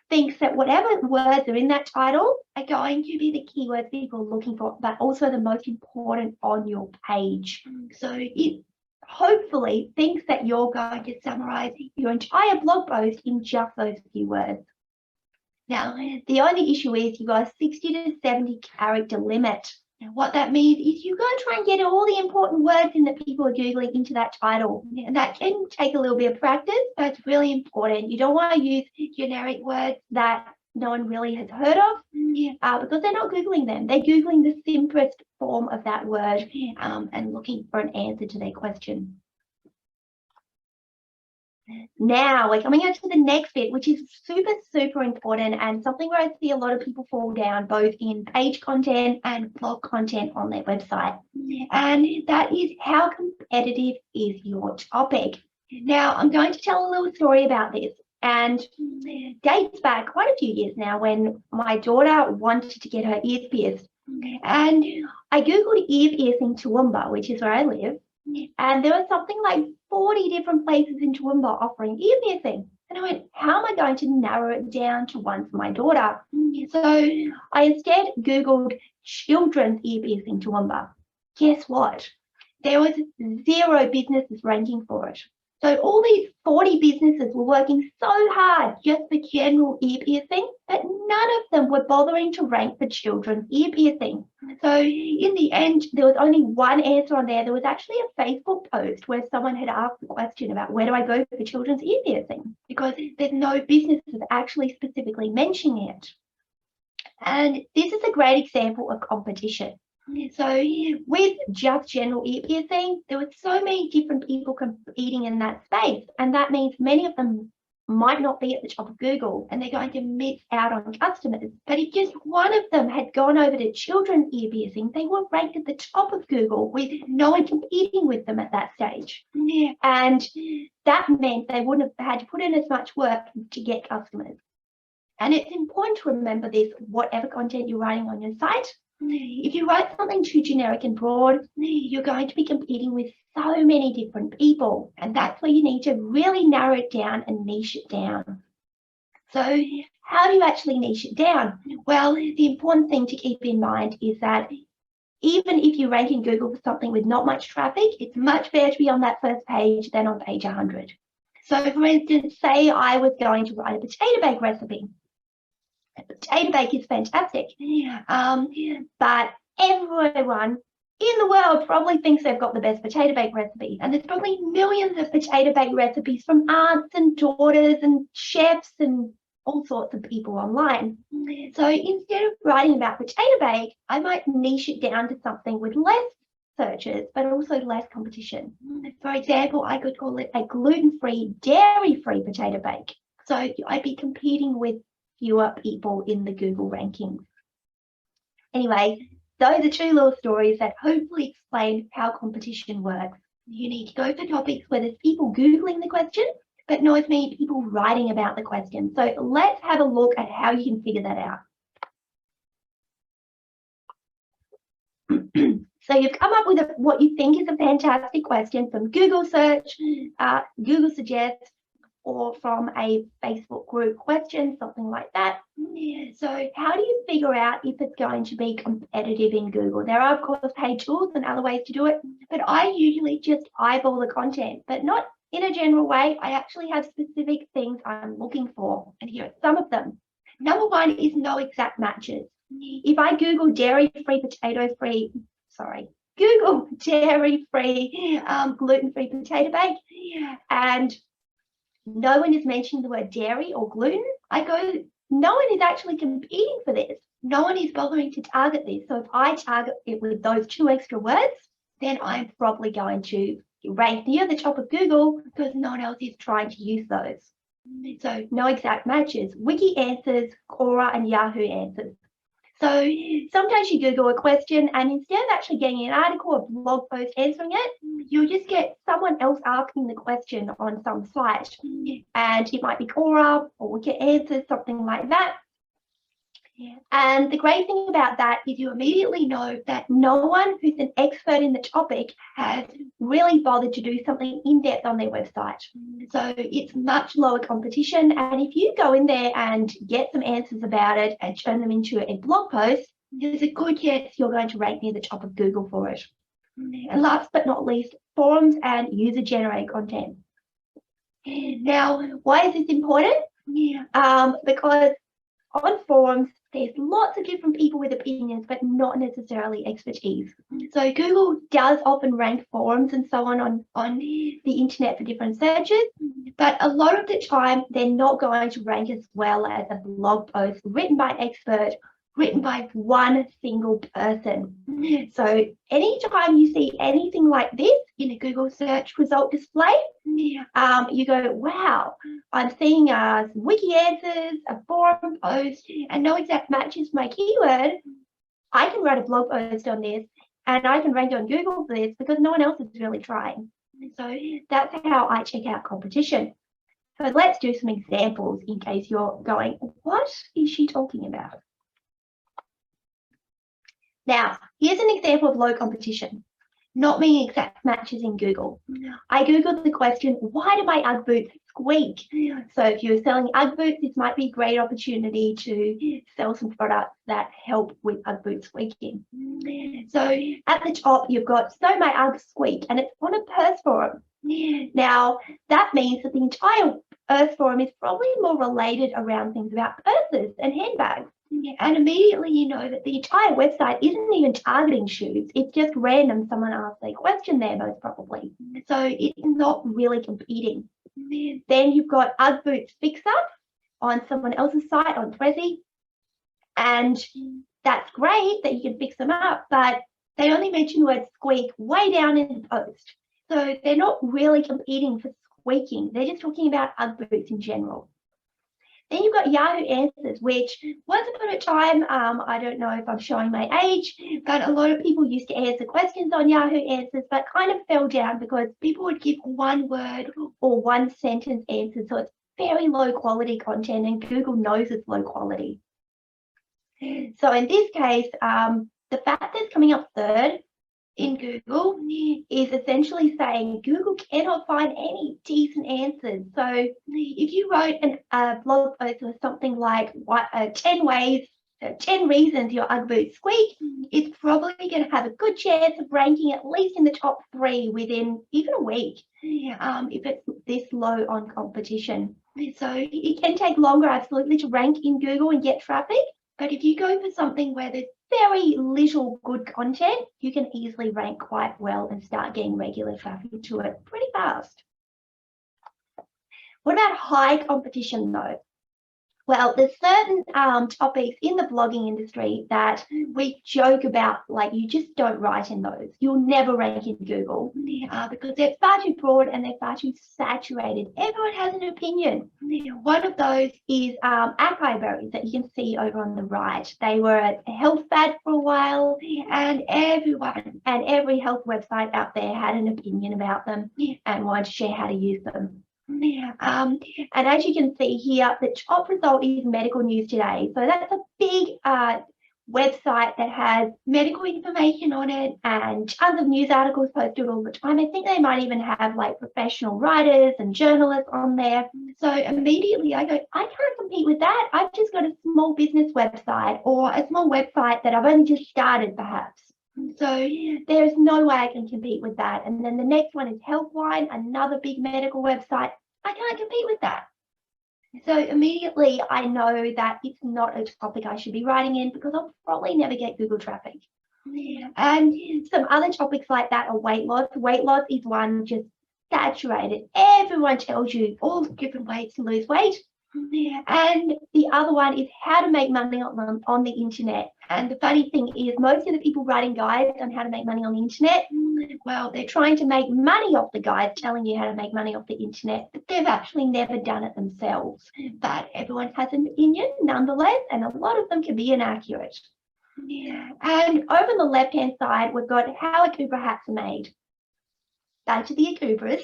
thinks that whatever words are in that title are going to be the keywords people are looking for, but also the most important on your page. So it hopefully thinks that you're going to summarize your entire blog post in just those few words. Now, the only issue is you've got a 60 to 70 character limit. And what that means is you've got to try and get all the important words in that people are Googling into that title. And that can take a little bit of practice, but it's really important. You don't want to use generic words that no one really has heard of because they're not Googling them. They're Googling the simplest form of that word and looking for an answer to their question. Now we're coming on to the next bit, which is super important and something where I see a lot of people fall down both in page content and blog content on their website. And that is how competitive is your topic. Now I'm going to tell a little story about this and dates back quite a few years now when my daughter wanted to get her ears pierced. And I Googled ear piercing Toowoomba, which is where I live. And there was something like 40 different places in Toowoomba offering ear piercing. And I went, how am I going to narrow it down to one for my daughter? So I instead Googled children's ear piercing Toowoomba. Guess what? There was 0 businesses ranking for it. So all these 40 businesses were working so hard just for general ear piercing, but none of them were bothering to rank for children's ear piercing. So in the end, there was only one answer on there. There was actually a Facebook post where someone had asked the question about where do I go for children's ear piercing? Because there's no businesses actually specifically mentioning it. And this is a great example of competition. So with just general ear piercing, there were so many different people competing in that space. And that means many of them might not be at the top of Google and they're going to miss out on customers. But if just one of them had gone over to children's ear piercing, they were ranked at the top of Google with no one competing with them at that stage. And that meant they wouldn't have had to put in as much work to get customers. And it's important to remember this, whatever content you're writing on your site. If you write something too generic and broad, you're going to be competing with so many different people. And that's where you need to really narrow it down and niche it down. So how do you actually niche it down? Well, the important thing to keep in mind is that even if you rank in Google for something with not much traffic, it's much better to be on that first page than on page 100. So for instance, say I was going to write a potato bake recipe. A potato bake is fantastic, but everyone in the world probably thinks they've got the best potato bake recipe. And there's probably millions of potato bake recipes from aunts and daughters and chefs and all sorts of people online. So instead of writing about potato bake, I might niche it down to something with less searches, but also less competition. For example, I could call it a gluten-free, dairy-free potato bake. So I'd be competing with fewer people in the Google rankings. Anyway, those are two little stories that hopefully explain how competition works. You need to go for topics where there's people Googling the question, but not as many people writing about the question. So let's have a look at how you can figure that out. So you've come up with what you think is a fantastic question from Google search, Google Suggest, or from a Facebook group question, something like that. So how do you figure out if it's going to be competitive in Google? There are, of course, paid tools and other ways to do it, but I usually just eyeball the content, but not in a general way. I actually have specific things I'm looking for, and here are some of them. Number one is no exact matches. If I Google dairy-free, potato-free, Google dairy-free, gluten-free potato bake, and no one is mentioning the word dairy or gluten, I go, no one is actually competing for this. No one is bothering to target this. So if I target it with those two extra words, then I'm probably going to rank near the top of Google because no one else is trying to use those. So no exact matches. Wiki answers, Quora and Yahoo answers. So sometimes you Google a question and instead of actually getting an article or blog post answering it, you'll just get someone else asking the question on some site. And it might be Quora or Wiki Answers, something like that. And the great thing about that is you immediately know that no one who's an expert in the topic has really bothered to do something in-depth on their website. So it's much lower competition. And if you go in there and get some answers about it and turn them into a blog post, there's a good chance you're going to rank near the top of Google for it. And last but not least, forums and user-generated content. Now, why is this important? Because on forums, there's lots of different people with opinions, but not necessarily expertise. So Google does often rank forums and so on the internet for different searches, but a lot of the time, they're not going to rank as well as a blog post written by an expert, written by one single person. So anytime you see anything like this in a Google search result display, you go, wow, I'm seeing some wiki answers, a forum post, and no exact matches my keyword. I can write a blog post on this and I can rank on Google for this because no one else is really trying. So that's how I check out competition. So let's do some examples in case you're going, what is she talking about? Now, here's an example of low competition, not meaning exact matches in Google. I Googled the question, why do my Ugg boots squeak? So if you're selling Ugg boots, this might be a great opportunity to sell some products that help with Ugg boot squeaking. So at the top, you've got, so my Uggs squeak, and it's on a purse forum. Now, that means that the entire Earth forum is probably more related around things about purses and handbags. And immediately you know that the entire website isn't even targeting shoes. It's just random. Someone asked a question there, most probably. So it's not really competing. Then you've got Ugg Boots Fix Up on someone else's site on Prezi. And that's great that you can fix them up, but they only mention the word squeak way down in the post. So they're not really competing for squeaking. They're just talking about Ugg boots in general. Then you've got Yahoo Answers, which once upon a time, I don't know if I'm showing my age, but a lot of people used to answer questions on Yahoo Answers, but kind of fell down because people would give one word or one sentence answers. So it's very low quality content and Google knows it's low quality. So in this case, the fact that it's coming up third in Google is essentially saying Google cannot find any decent answers. So if you wrote a blog post or something like 10 ways So 10 reasons your Ugg boots squeak is probably going to have a good chance of ranking at least in the top 3 within even a week, if it's this low on competition. So it can take longer, absolutely, to rank in Google and get traffic. But if you go for something where there's very little good content, you can easily rank quite well and start getting regular traffic to it pretty fast. What about high competition though? Well, there's certain topics in the blogging industry that we joke about, like you just don't write in those. You'll never rank in Google because they're far too broad and they're far too saturated. Everyone has an opinion. One of those is acai berries that you can see over on the right. They were a health fad for a while, and everyone and every health website out there had an opinion about them and wanted to share how to use them. And as you can see here, the top result is Medical News Today. So that's a big website that has medical information on it and tons of news articles posted all the time. I think they might even have like professional writers and journalists on there. So immediately I go, I can't compete with that. I've just got a small business website or a small website that I've only just started perhaps. So there's no way I can compete with that. And then the next one is Healthline, another big medical website. I can't compete with that. So immediately I know that it's not a topic I should be writing in because I'll probably never get Google traffic. And some other topics like that are weight loss. Weight loss is one just saturated. Everyone tells you all different ways to lose weight. And the other one is how to make money on the internet. And the funny thing is most of the people writing guides on how to make money on the internet, well, they're trying to make money off the guide telling you how to make money off the internet, but they've actually never done it themselves. But everyone has an opinion nonetheless, and a lot of them can be inaccurate. And over on the left-hand side, we've got how Akubra hats are made. Back to the Akubras.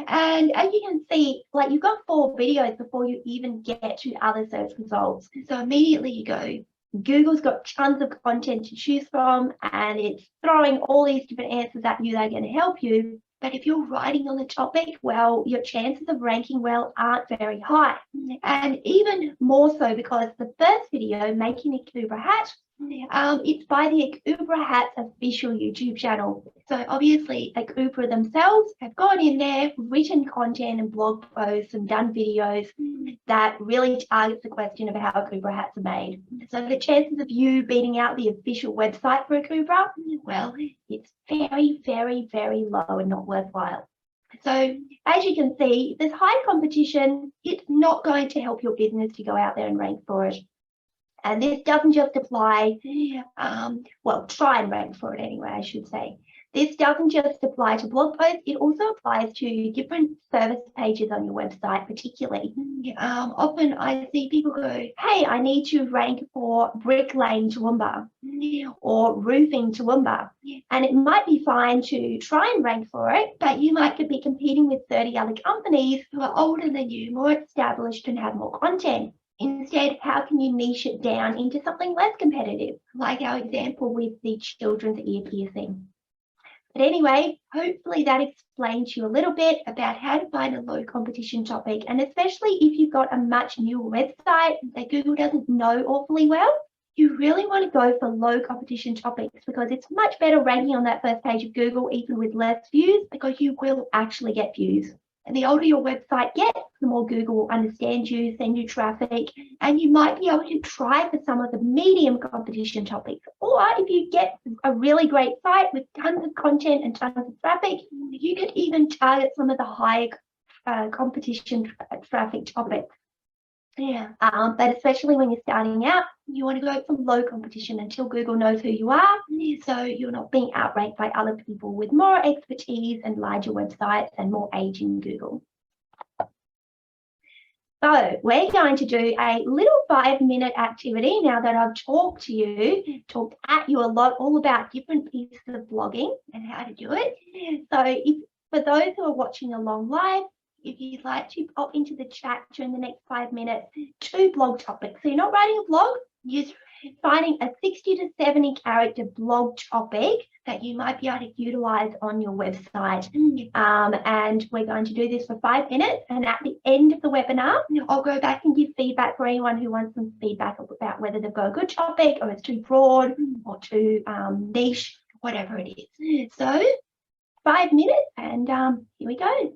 And as you can see, like you've got 4 videos before you even get to other search results. So immediately you go, Google's got tons of content to choose from and it's throwing all these different answers at you that are going to help you. But if you're writing on the topic, well, your chances of ranking well aren't very high. And even more so because the first video, Making a Akubra Hat, it's by the Akubra Hats official YouTube channel. So obviously Akubra themselves have gone in there, written content and blog posts and done videos that really targets the question of how Akubra hats are made. So the chances of you beating out the official website for Akubra, well, it's very, very, very low and not worthwhile. So as you can see, if there's high competition, it's not going to help your business to go out there and rank for it. And this doesn't just apply, well, try and rank for it anyway, I should say. This doesn't just apply to blog posts, it also applies to different service pages on your website, particularly. Often I see people go, hey, I need to rank for brick lane Toowoomba or roofing Toowoomba. And it might be fine to try and rank for it, but you might be competing with 30 other companies who are older than you, more established and have more content. Instead, how can you niche it down into something less competitive, like our example with the children's ear piercing? But anyway, hopefully that explains to you a little bit about how to find a low competition topic, and especially if you've got a much newer website that Google doesn't know awfully well, you really want to go for low competition topics because it's much better ranking on that first page of Google even with less views because you will actually get views. And the older your website gets, the more Google will understand you, send you traffic, and you might be able to try for some of the medium competition topics. Or if you get a really great site with tons of content and tons of traffic, you could even target some of the high competition traffic topics. But especially when you're starting out, you want to go for low competition until Google knows who you are, so you're not being outranked by other people with more expertise and larger websites and more age in Google. So we're going to do a little 5-minute activity now that I've talked at you a lot all about different pieces of blogging and how to do it. So for those who are watching along live, if you'd like to pop into the chat during the next 5 minutes, 2 blog topics. So you're not writing a blog, you're just finding a 60 to 70 character blog topic that you might be able to utilize on your website. And we're going to do this for 5 minutes. And at the end of the webinar, I'll go back and give feedback for anyone who wants some feedback about whether they've got a good topic or it's too broad or too niche, whatever it is. So 5 minutes and here we go.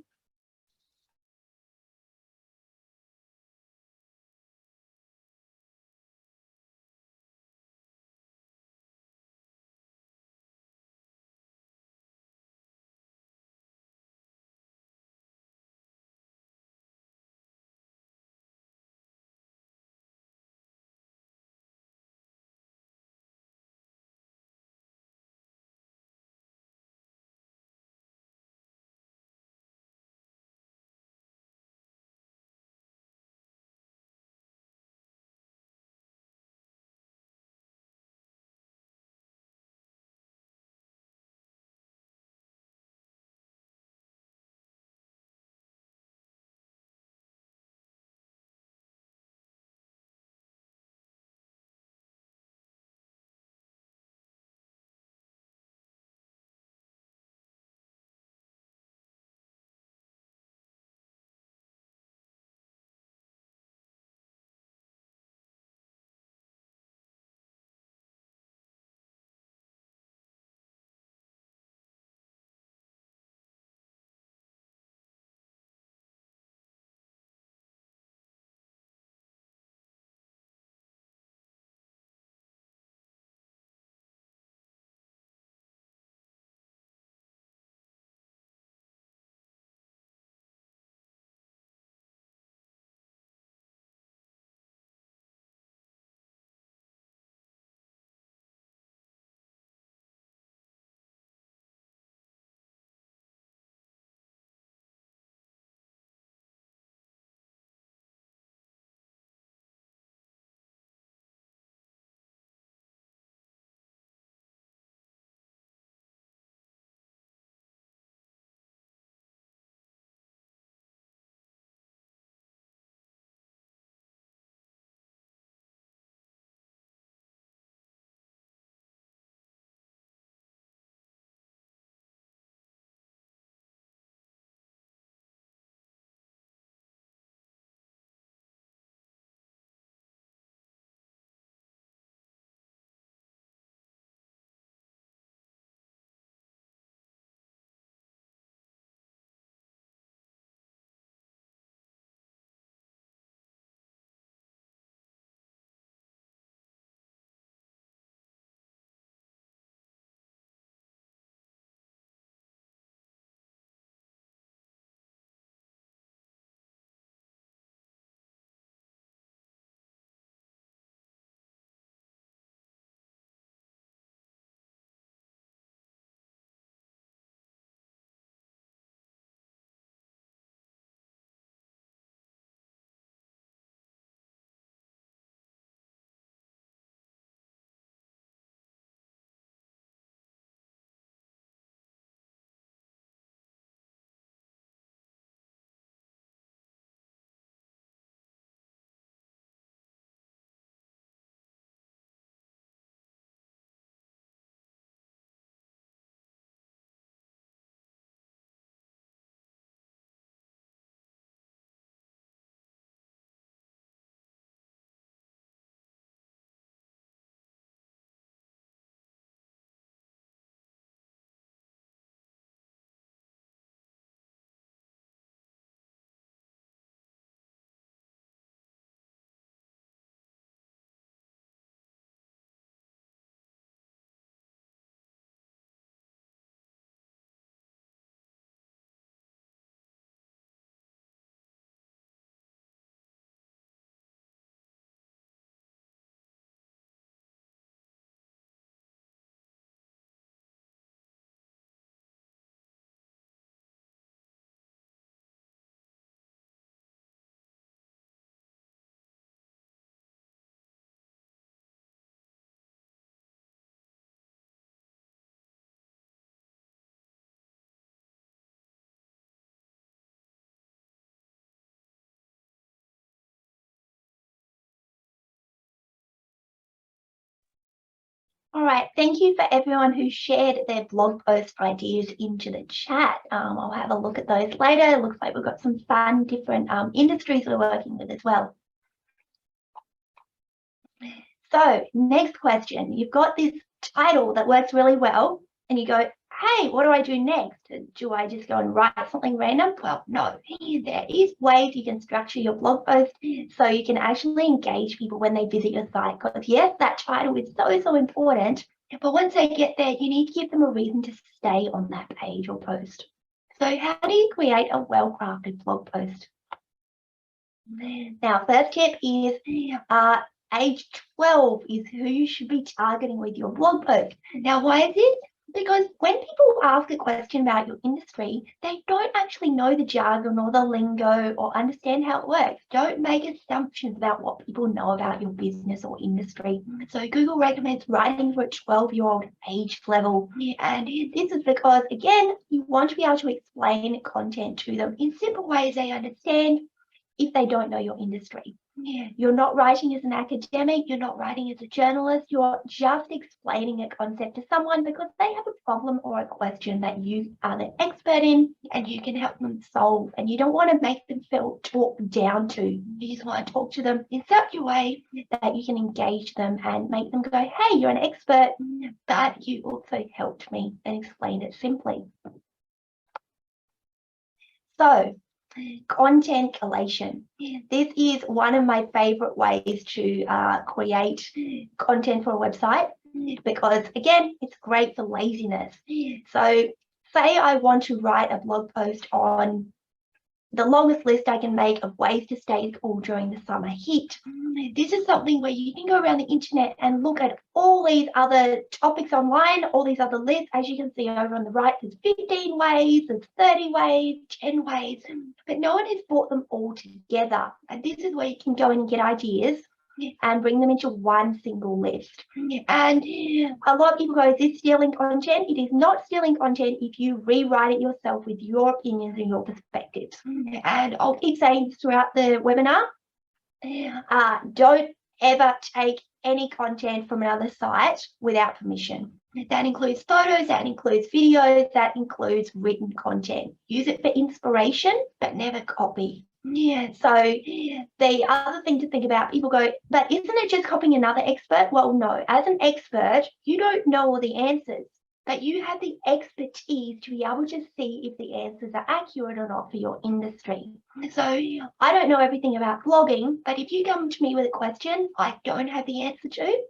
All right, thank you for everyone who shared their blog post ideas into the chat. I'll have a look at those later. It looks like we've got some fun different industries we're working with as well. So next question, you've got this title that works really well and you go, hey, what do I do next? Do I just go and write something random? Well, no, there is ways you can structure your blog post so you can actually engage people when they visit your site. Because yes, that title is so important, but once they get there, you need to give them a reason to stay on that page or post. So how do you create a well-crafted blog post? Now, first tip is age 12 is who you should be targeting with your blog post. Now, why is it? Because when people ask a question about your industry, they don't actually know the jargon or the lingo or understand how it works. Don't make assumptions about what people know about your business or industry. So Google recommends writing for a 12-year-old age level. And this is because, again, you want to be able to explain content to them in simple ways they understand if they don't know your industry. You're not writing as an academic, you're not writing as a journalist, you're just explaining a concept to someone because they have a problem or a question that you are the expert in and you can help them solve. And you don't want to make them feel talked down to. You just want to talk to them in such a way that you can engage them and make them go, hey, you're an expert, but you also helped me, and explain it simply. So, content collation. This is one of my favorite ways to create content for a website because, again, it's great for laziness. So say I want to write a blog post on the longest list I can make of ways to stay cool during the summer heat. This is something where you can go around the internet and look at all these other topics online, all these other lists. As you can see over on the right, there's 15 ways, there's 30 ways, 10 ways, but no one has brought them all together. And this is where you can go in and get ideas and bring them into one single list. And a lot of people go, is this stealing content? It is not stealing content if you rewrite it yourself with your opinions and your perspectives. And I'll keep saying this throughout the webinar, don't ever take any content from another site without permission. That includes photos, that includes videos, that includes written content. Use it for inspiration, but never copy. So the other thing to think about, people go, but isn't it just copying another expert? Well, no, as an expert, you don't know all the answers, but you have the expertise to be able to see if the answers are accurate or not for your industry. So I don't know everything about blogging, but if you come to me with a question I don't have the answer to,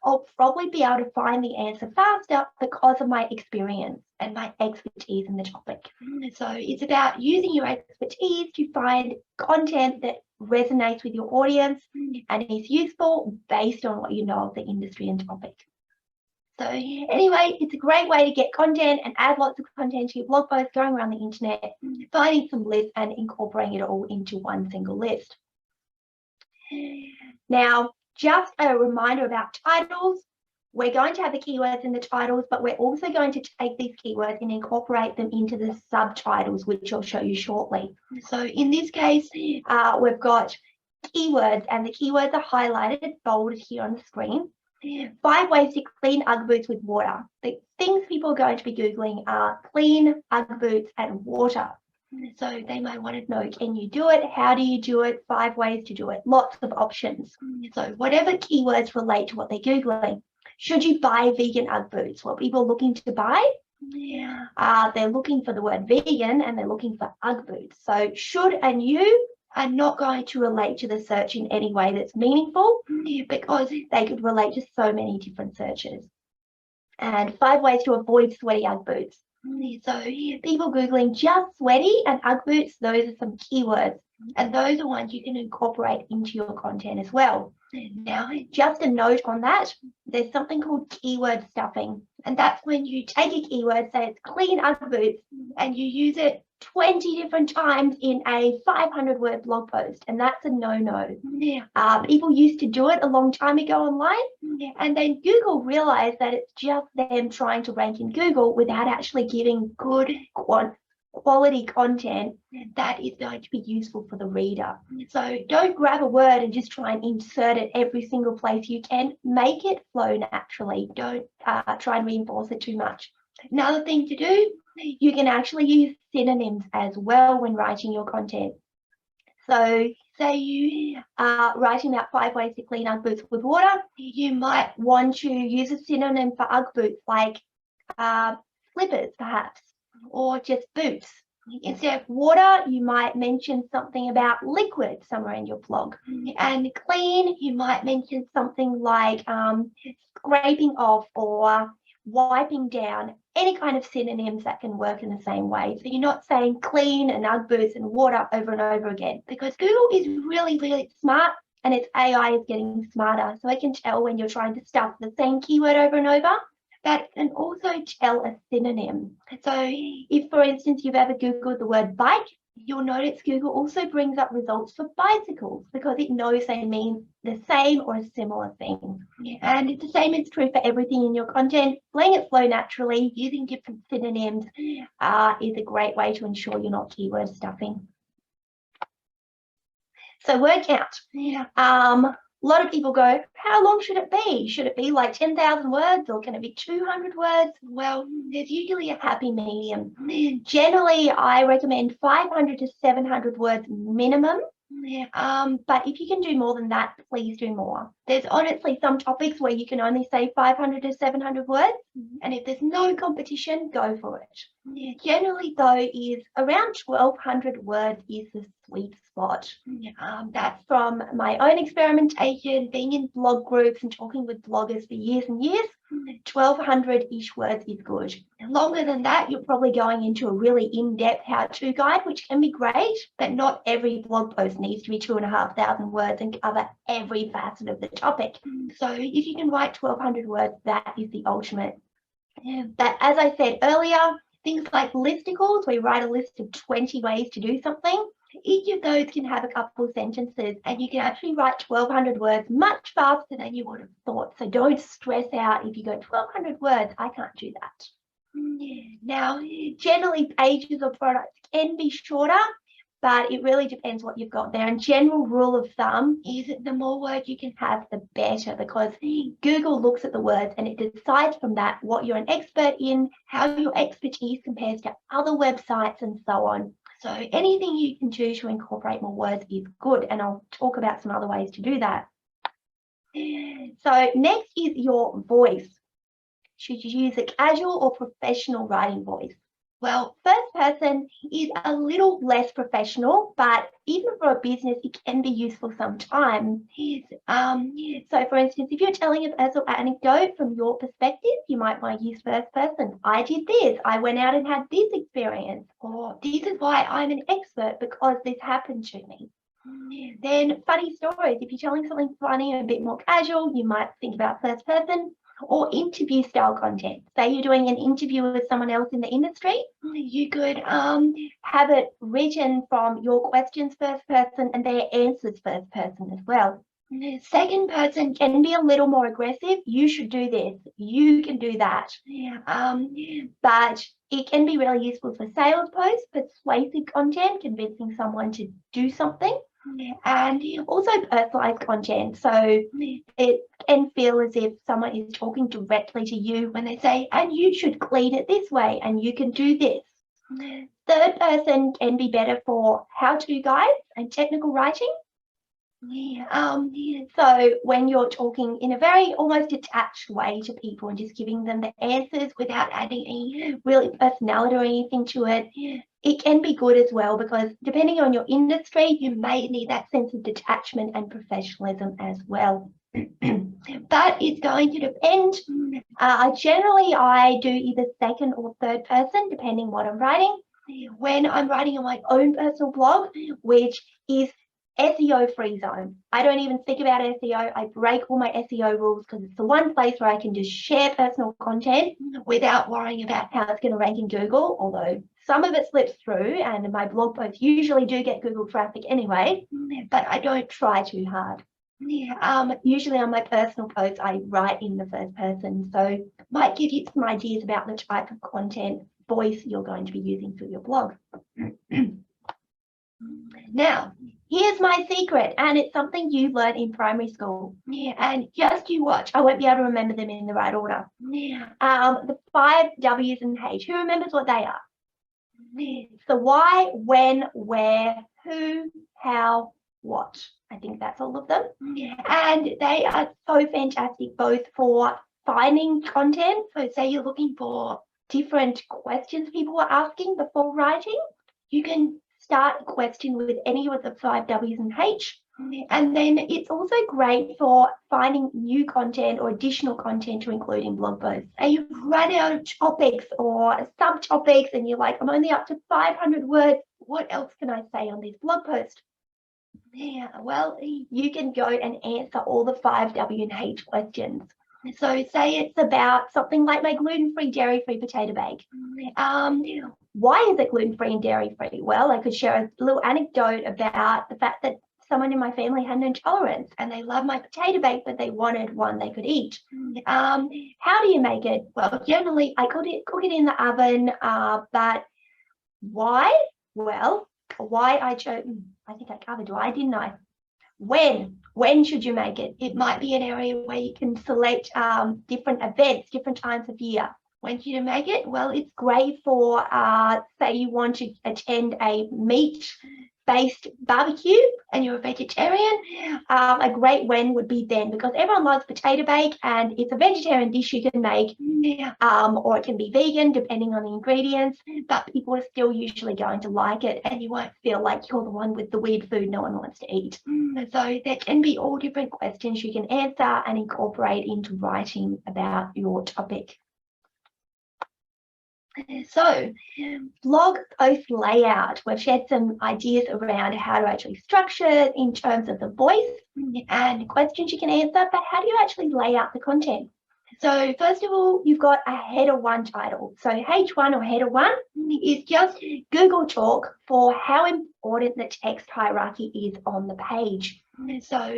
I'll probably be able to find the answer faster because of my experience and my expertise in the topic. So it's about using your expertise to find content that resonates with your audience and is useful based on what you know of the industry and topic. So anyway, it's a great way to get content and add lots of content to your blog post, going around the internet, finding some lists and incorporating it all into one single list. Now, just a reminder about titles. We're going to have the keywords in the titles, but we're also going to take these keywords and incorporate them into the subtitles, which I'll show you shortly. So in this case, we've got keywords, and the keywords are highlighted, bolded here on the screen. 5 ways to clean Ugg boots with water. The things people are going to be Googling are clean Ugg boots and water. So they might want to know, can you do it? How do you do it? 5 ways to do it. Lots of options. So whatever keywords relate to what they're Googling. Should you buy vegan Ugg boots? What people are looking to buy? They're looking for the word vegan and they're looking for Ugg boots. So should and you are not going to relate to the search in any way that's meaningful because they could relate to so many different searches. And 5 ways to avoid sweaty Ugg boots. So people Googling just sweaty and Ugg boots, those are some keywords. And those are ones you can incorporate into your content as well. Now, just a note on that, there's something called keyword stuffing. And that's when you take a keyword, say it's clean Ugg boots, and you use it 20 different times in a 500-word blog post, and that's a no-no. People used to do it a long time ago online, and then Google realized that it's just them trying to rank in Google without actually giving good quality content that is going to be useful for the reader. So don't grab a word and just try and insert it every single place you can. Make it flow naturally. Don't try and reinforce it too much. Another thing to do, you can actually use synonyms as well when writing your content. So say you are writing about 5 ways to clean Ugg boots with water, you might want to use a synonym for Ugg boots like slippers perhaps, or just boots. Instead of water, you might mention something about liquid somewhere in your blog. And clean, you might mention something like scraping off or wiping down, any kind of synonyms that can work in the same way. So you're not saying clean and Ugg boots and water over and over again, because Google is really, really smart, and its AI is getting smarter. So it can tell when you're trying to stuff the same keyword over and over. That can also tell a synonym. So if, for instance, you've ever Googled the word bike, you'll notice Google also brings up results for bicycles because it knows they mean the same or a similar thing. And it's the same is true for everything in your content. Letting it flow naturally, using different synonyms is a great way to ensure you're not keyword stuffing. So word count. A lot of people go, how long should it be? Should it be like 10,000 words, or can it be 200 words? Well, there's usually a happy medium. Generally, I recommend 500 to 700 words minimum. But if you can do more than that, please do more. There's honestly some topics where you can only say 500 to 700 words, and if there's no competition, go for it. Generally, though, is around 1,200 words is the sweet spot. That's from my own experimentation, being in blog groups and talking with bloggers for years and years. 1,200-ish words is good. Longer than that, you're probably going into a really in-depth how-to guide, which can be great, but not every blog post needs to be 2,500 words and cover every facet of the topic. So if you can write 1,200 words, that is the ultimate. But as I said earlier, things like listicles, where you write a list of 20 ways to do something, each of those can have a couple of sentences, and you can actually write 1,200 words much faster than you would have thought. So don't stress out if you go 1,200 words, I can't do that. Now, generally pages or products can be shorter, but it really depends what you've got there. And general rule of thumb is that the more words you can have, the better, because Google looks at the words and it decides from that what you're an expert in, how your expertise compares to other websites, and so on. So anything you can do to incorporate more words is good, and I'll talk about some other ways to do that. So next is your voice. Should you use a casual or professional writing voice? Well, first person is a little less professional, but even for a business, it can be useful sometimes. So for instance, if you're telling a personal anecdote from your perspective, you might want to use first person. I did this, I went out and had this experience, or this is why I'm an expert, because this happened to me. Then funny stories. If you're telling something funny and a bit more casual, you might think about first person. Or interview style content. Say you're doing an interview with someone else in the industry, you could have it written from your questions first person and their answers first person as well. Second person can be a little more aggressive. You should do this. You can do that. But it can be really useful for sales posts, persuasive content, convincing someone to do something. And also personalized content. So it can feel as if someone is talking directly to you when they say, and you should clean it this way, and you can do this. Third person can be better for how-to guides and technical writing. So when you're talking in a very almost detached way to people and just giving them the answers without adding any really personality or anything to it, it can be good as well, because depending on your industry, you may need that sense of detachment and professionalism as well. But it's going to depend. Generally, I do either second or third person, depending what I'm writing. When I'm writing on my own personal blog, which is SEO free zone. I don't even think about SEO. I break all my SEO rules because it's the one place where I can just share personal content without worrying about how it's going to rank in Google, although some of it slips through and my blog posts usually do get Google traffic anyway, but I don't try too hard. Usually on my personal posts, I write in the first person, so might give you some ideas about the type of content voice you're going to be using for your blog. Now, here's my secret, and it's something you learned in primary school. And just you watch. I won't be able to remember them in the right order. The 5 W's and H. Who remembers what they are? So why, when, where, who, how, what. I think that's all of them. And they are so fantastic both for finding content. So say you're looking for different questions people are asking before writing, you can start a question with any of the 5 W's and H. And then it's also great for finding new content or additional content to include in blog posts. Say you've run out of topics or subtopics and you're like, I'm only up to 500 words. What else can I say on this blog post? Well, you can go and answer all the 5 W and H questions. So say it's about something like my gluten-free, dairy-free potato bake. Why is it gluten-free and dairy-free? Well, I could share a little anecdote about the fact that someone in my family had an intolerance and they love my potato bake, but they wanted one they could eat. How do you make it? Well, generally I cook it in the oven, but why? Well, why I chose, I think I covered why, didn't I? When should you make it? It might be an area where you can select different events, different times of year. When should you make it? Well, it's great for, say you want to attend a meat-based barbecue and you're a vegetarian. A great when would be then, because everyone loves potato bake and it's a vegetarian dish you can make, or it can be vegan depending on the ingredients, but people are still usually going to like it and you won't feel like you're the one with the weird food no one wants to eat. So there can be all different questions you can answer and incorporate into writing about your topic. So, blog post layout. We've shared some ideas around how to actually structure it in terms of the voice and questions you can answer, but how do you actually lay out the content? So first of all, you've got a header 1 title. So H1 or header 1 is just Google talk for how important the text hierarchy is on the page. So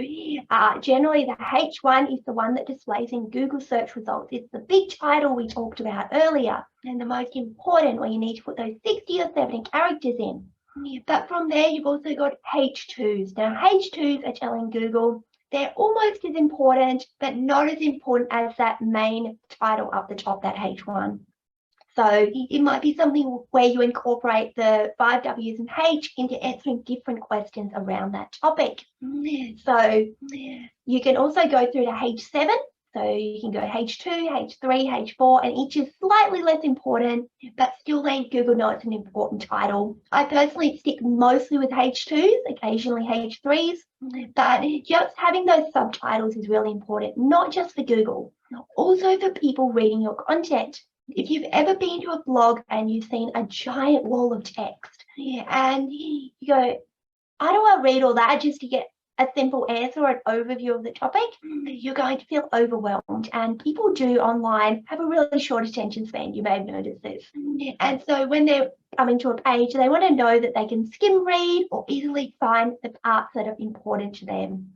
generally the H1 is the one that displays in Google search results. It's the big title we talked about earlier and the most important, where you need to put those 60 or 70 characters in. But from there, you've also got H2s. Now H2s are telling Google they're almost as important, but not as important as that main title up the top, that H1. So it might be something where you incorporate the 5 W's and H into answering different questions around that topic. So you can also go through to H7. So you can go H2, H3, H4, and each is slightly less important, but still letting Google know it's an important title. I personally stick mostly with H2s, occasionally H3s, but just having those subtitles is really important, not just for Google, also for people reading your content. If you've ever been to a blog and you've seen a giant wall of text and you go, how do I read all that just to get a simple answer or an overview of the topic? You're going to feel overwhelmed, and people do online have a really short attention span. You may have noticed this. And so when they're coming to a page, they want to know that they can skim read or easily find the parts that are important to them.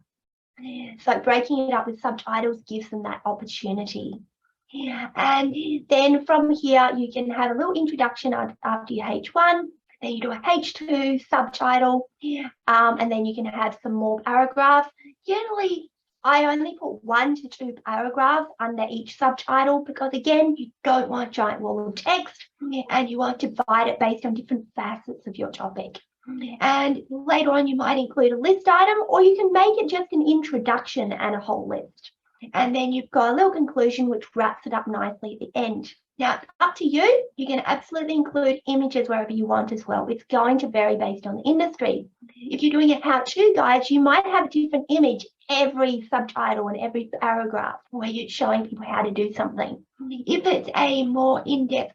So breaking it up with subtitles gives them that opportunity. And then from here, you can have a little introduction after your H1. Then you do a H2 subtitle, and then you can have some more paragraphs. Generally, I only put 1 to 2 paragraphs under each subtitle because, again, you don't want a giant wall of text and you want to divide it based on different facets of your topic. And later on, you might include a list item, or you can make it just an introduction and a whole list. And then you've got a little conclusion which wraps it up nicely at the end. Now, it's up to you. You can absolutely include images wherever you want as well. It's going to vary based on the industry. If you're doing a how-to guide, you might have a different image every subtitle and every paragraph where you're showing people how to do something. If it's a more in-depth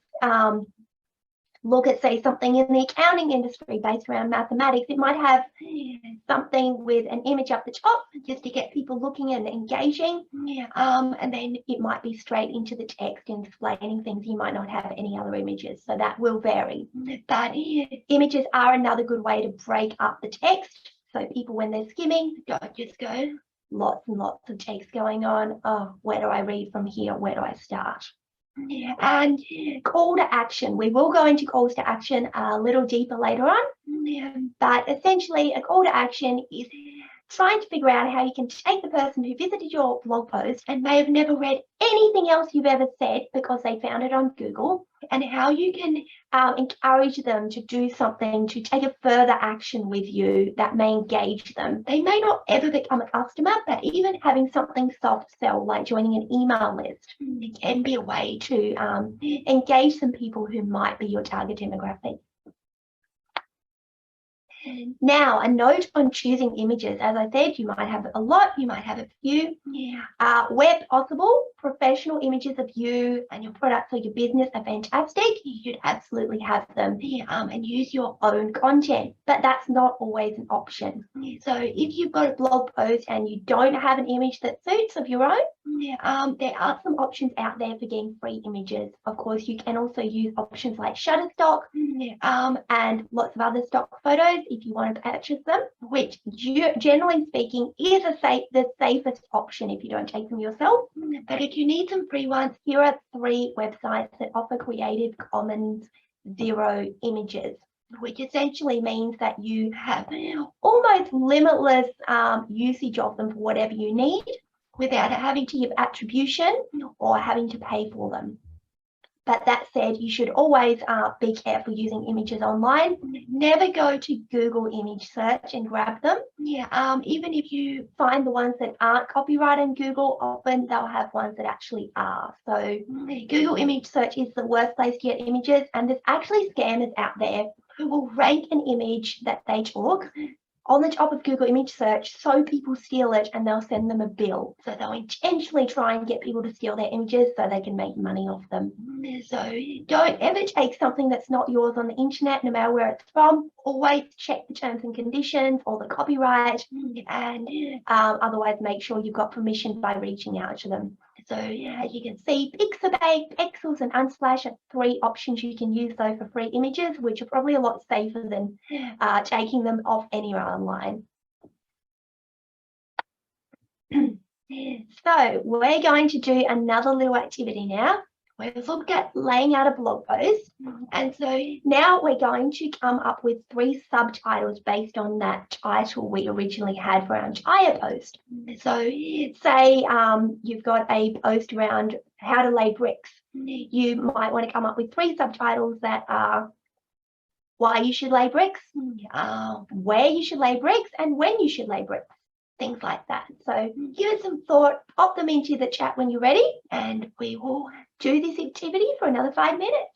look at, say, something in the accounting industry based around mathematics, it might have something with an image up the top just to get people looking and engaging. And then it might be straight into the text and explaining things. You might not have any other images, so that will vary. But images are another good way to break up the text. So people, when they're skimming, don't just go, lots and lots of text going on. Oh, where do I read from here? Where do I start? And call to action. We will go into calls to action a little deeper later on. But essentially, a call to action is trying to figure out how you can take the person who visited your blog post and may have never read anything else you've ever said because they found it on Google, and how you can encourage them to do something, to take a further action with you that may engage them. They may not ever become a customer, but even having something soft sell, like joining an email list, can be a way to engage some people who might be your target demographic. Now, a note on choosing images. As I said, you might have a lot, you might have a few. Where possible, professional images of you and your products or your business are fantastic. You should absolutely have them and use your own content, but that's not always an option. So if you've got a blog post and you don't have an image that suits of your own, there are some options out there for getting free images. Of course, you can also use options like Shutterstock and lots of other stock photos if you want to purchase them, which generally speaking is the safest option if you don't take them yourself. But if you need some free ones, here are 3 websites that offer Creative Commons 0 images, which essentially means that you have almost limitless usage of them for whatever you need without having to give attribution or having to pay for them. But that said, you should always be careful using images online. Never go to Google image search and grab them. Even if you find the ones that aren't copyrighted in Google, often they'll have ones that actually are. So Google image search is the worst place to get images, and there's actually scammers out there who will rank an image that they took on the top of Google image search so people steal it, and they'll send them a bill. So they'll intentionally try and get people to steal their images so they can make money off them. So don't ever take something that's not yours on the internet, no matter where it's from. Always check the terms and conditions or the copyright, and otherwise make sure you've got permission by reaching out to them. So as you can see, Pixabay, Pexels, and Unsplash are 3 options you can use though for free images, which are probably a lot safer than taking them off anywhere online. So we're going to do another little activity now. We've looked at laying out a blog post, and so now we're going to come up with 3 subtitles based on that title we originally had for our entire post. So say you've got a post around how to lay bricks. You might want to come up with 3 subtitles that are why you should lay bricks, where you should lay bricks, and when you should lay bricks. Things like that. So give it some thought, pop them into the chat when you're ready, and we will do this activity for another 5 minutes.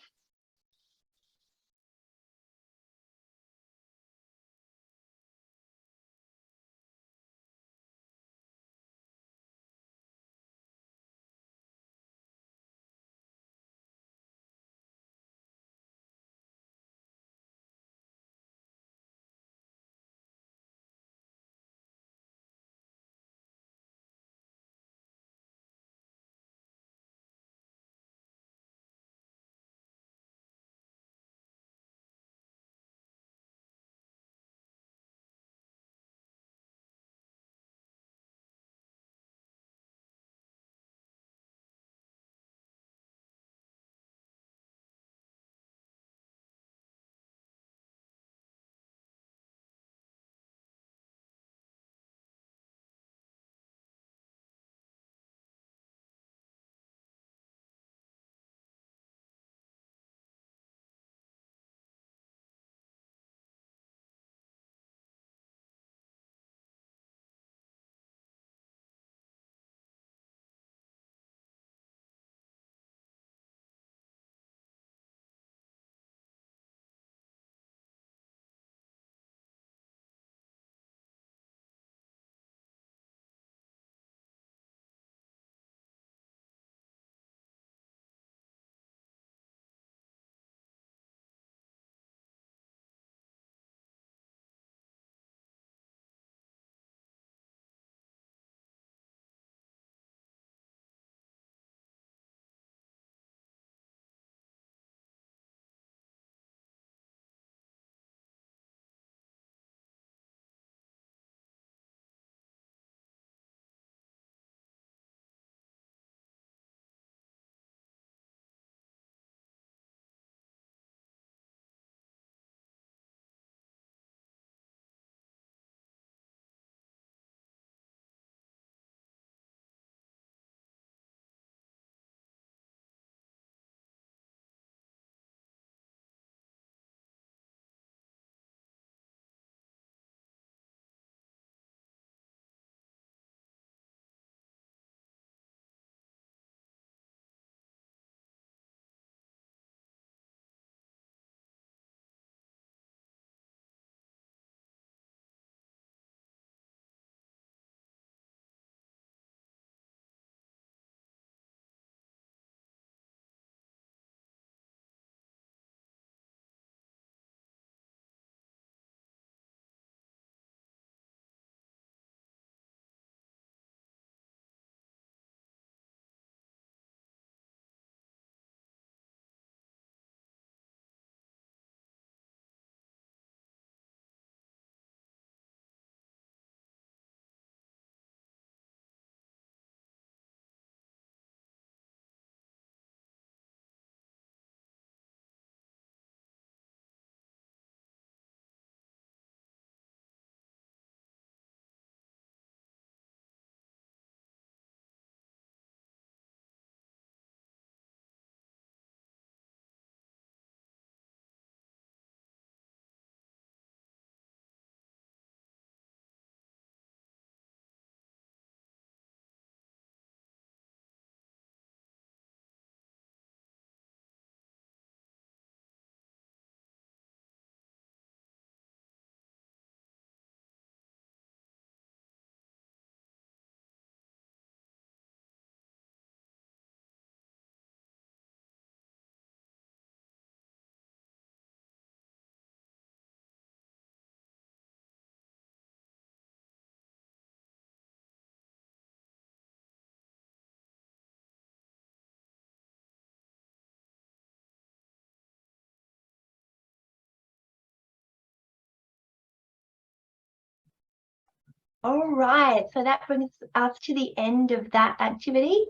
All right, so that brings us to the end of that activity.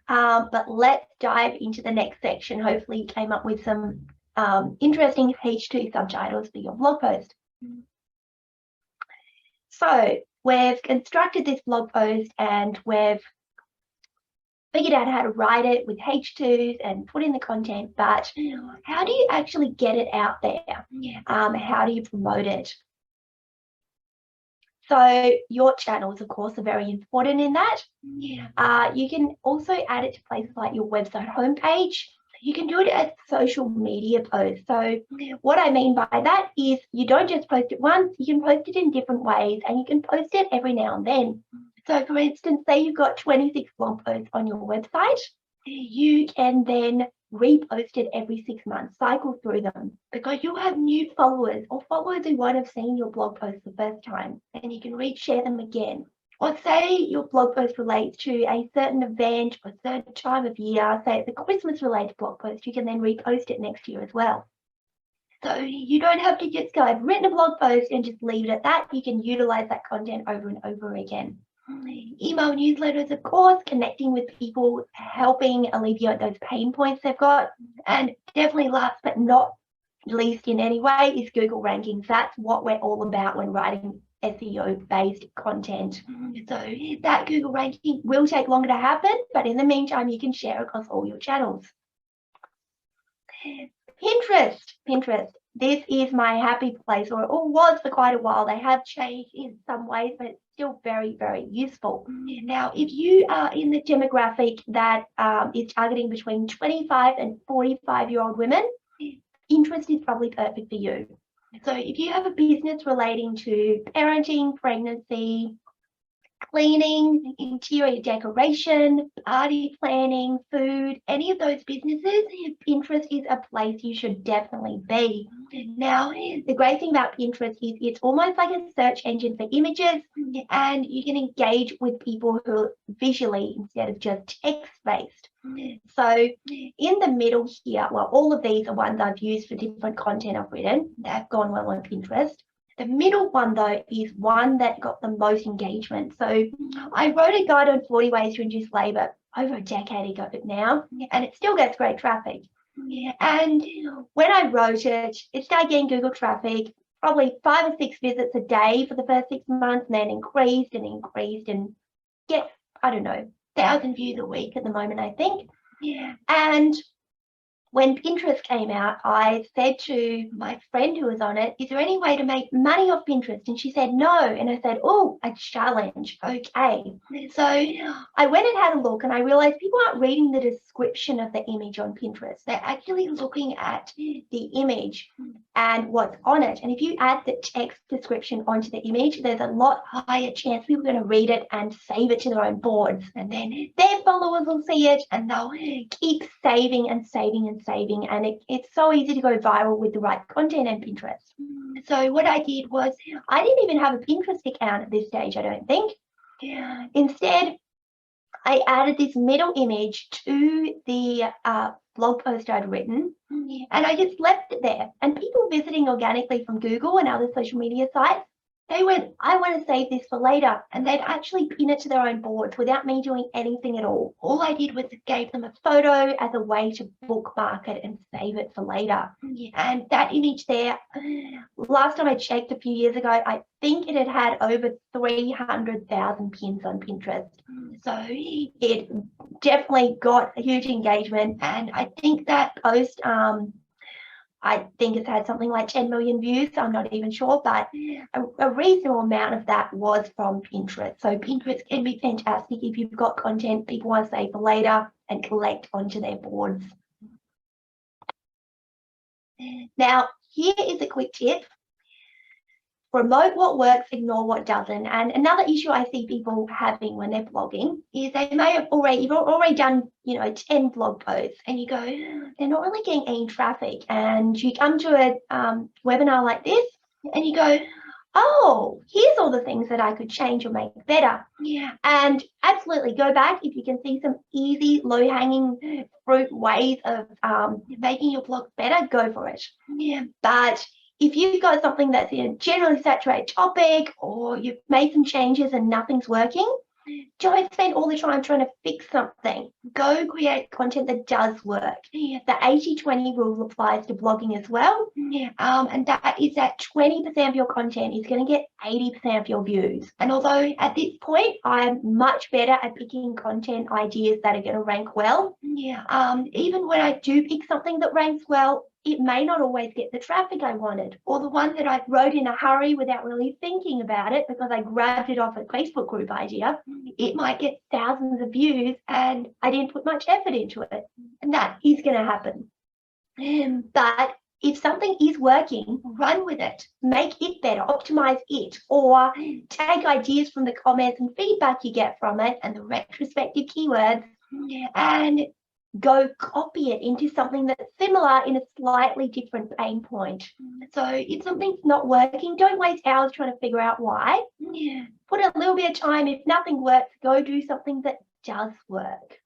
But let's dive into the next section. Hopefully you came up with some interesting H2 subtitles for your blog post. So we've constructed this blog post and we've figured out how to write it with H2s and put in the content, but how do you actually get it out there? How do you promote it? So your channels, of course, are very important in that. You can also add it to places like your website homepage. You can do it as social media posts. So what I mean by that is you don't just post it once, you can post it in different ways and you can post it every now and then. So for instance, say you've got 26 blog posts on your website, you can then repost it every 6 months, cycle through them, because you'll have new followers or followers who won't have seen your blog post the first time, and you can reshare them again. Or say your blog post relates to a certain event or a certain time of year, say it's a Christmas related blog post, you can then repost it next year as well. So you don't have to just go, I've written a blog post and just leave it at that. You can utilize that content over and over again. Email newsletters, of course, connecting with people, helping alleviate those pain points they've got. And definitely last but not least in any way is Google rankings. That's what we're all about when writing SEO-based content. So that Google ranking will take longer to happen, but in the meantime, you can share across all your channels. Pinterest. This is my happy place, or it was for quite a while. They have changed in some ways, but it's still very, very useful. Now, if you are in the demographic that is targeting between 25 and 45-year-old women, Pinterest is probably perfect for you. So if you have a business relating to parenting, pregnancy, cleaning, interior decoration, party planning, food, any of those businesses, Pinterest is a place you should definitely be. Now, the great thing about Pinterest is it's almost like a search engine for images, and you can engage with people who are visually instead of just text-based. So in the middle here, well, all of these are ones I've used for different content I've written. They've gone well on Pinterest. The middle one, though, is one that got the most engagement. So I wrote a guide on 40 ways to reduce labor over a decade ago now, and it still gets great traffic. And when I wrote it, it started getting Google traffic, probably 5 or 6 visits a day for the first 6 months, and then increased and get, I don't know, 1,000 views a week at the moment, I think. And when Pinterest came out, I said to my friend who was on it, is there any way to make money off Pinterest? And she said, no. And I said, oh, a challenge. Okay. So I went and had a look and I realized people aren't reading the description of the image on Pinterest. They're actually looking at the image and what's on it. And if you add the text description onto the image, there's a lot higher chance people are going to read it and save it to their own boards. And then their followers will see it and they'll keep saving and saving and saving. And it's so easy to go viral with the right content on Pinterest. So what I did was, I didn't even have a Pinterest account at this stage, I don't think. Instead, I added this middle image to the blog post I'd written, and I just left it there. And people visiting organically from Google and other social media sites, they went, I want to save this for later. And they'd actually pin it to their own boards without me doing anything at all. All I did was gave them a photo as a way to bookmark it and save it for later. And that image there, last time I checked a few years ago, I think it had over 300,000 pins on Pinterest. So it definitely got a huge engagement. And I think that post, I think it's had something like 10 million views. I'm not even sure, but a reasonable amount of that was from Pinterest. So Pinterest can be fantastic if you've got content people want to save for later and collect onto their boards. Now, here is a quick tip. Promote what works, ignore what doesn't. And another issue I see people having when they're blogging is they may have you've already done, 10 blog posts and you go, they're not really getting any traffic. And you come to a webinar like this and you go, oh, here's all the things that I could change or make better. And absolutely go back if you can see some easy, low-hanging fruit ways of making your blog better, go for it. But if you've got something that's in a generally saturated topic, or you've made some changes and nothing's working, don't spend all the time trying to fix something. Go create content that does work. The 80-20 rule applies to blogging as well. And that is that 20% of your content is going to get 80% of your views. And although at this point, I'm much better at picking content ideas that are going to rank well, even when I do pick something that ranks well, it may not always get the traffic I wanted, or the one that I wrote in a hurry without really thinking about it because I grabbed it off a Facebook group idea. It might get thousands of views and I didn't put much effort into it. And that is going to happen. But if something is working, run with it, make it better, optimize it, or take ideas from the comments and feedback you get from it and the retrospective keywords and go copy it into something that's similar in a slightly different pain point. So if something's not working, don't waste hours trying to figure out why. Put a little bit of time. If nothing works, go do something that does work.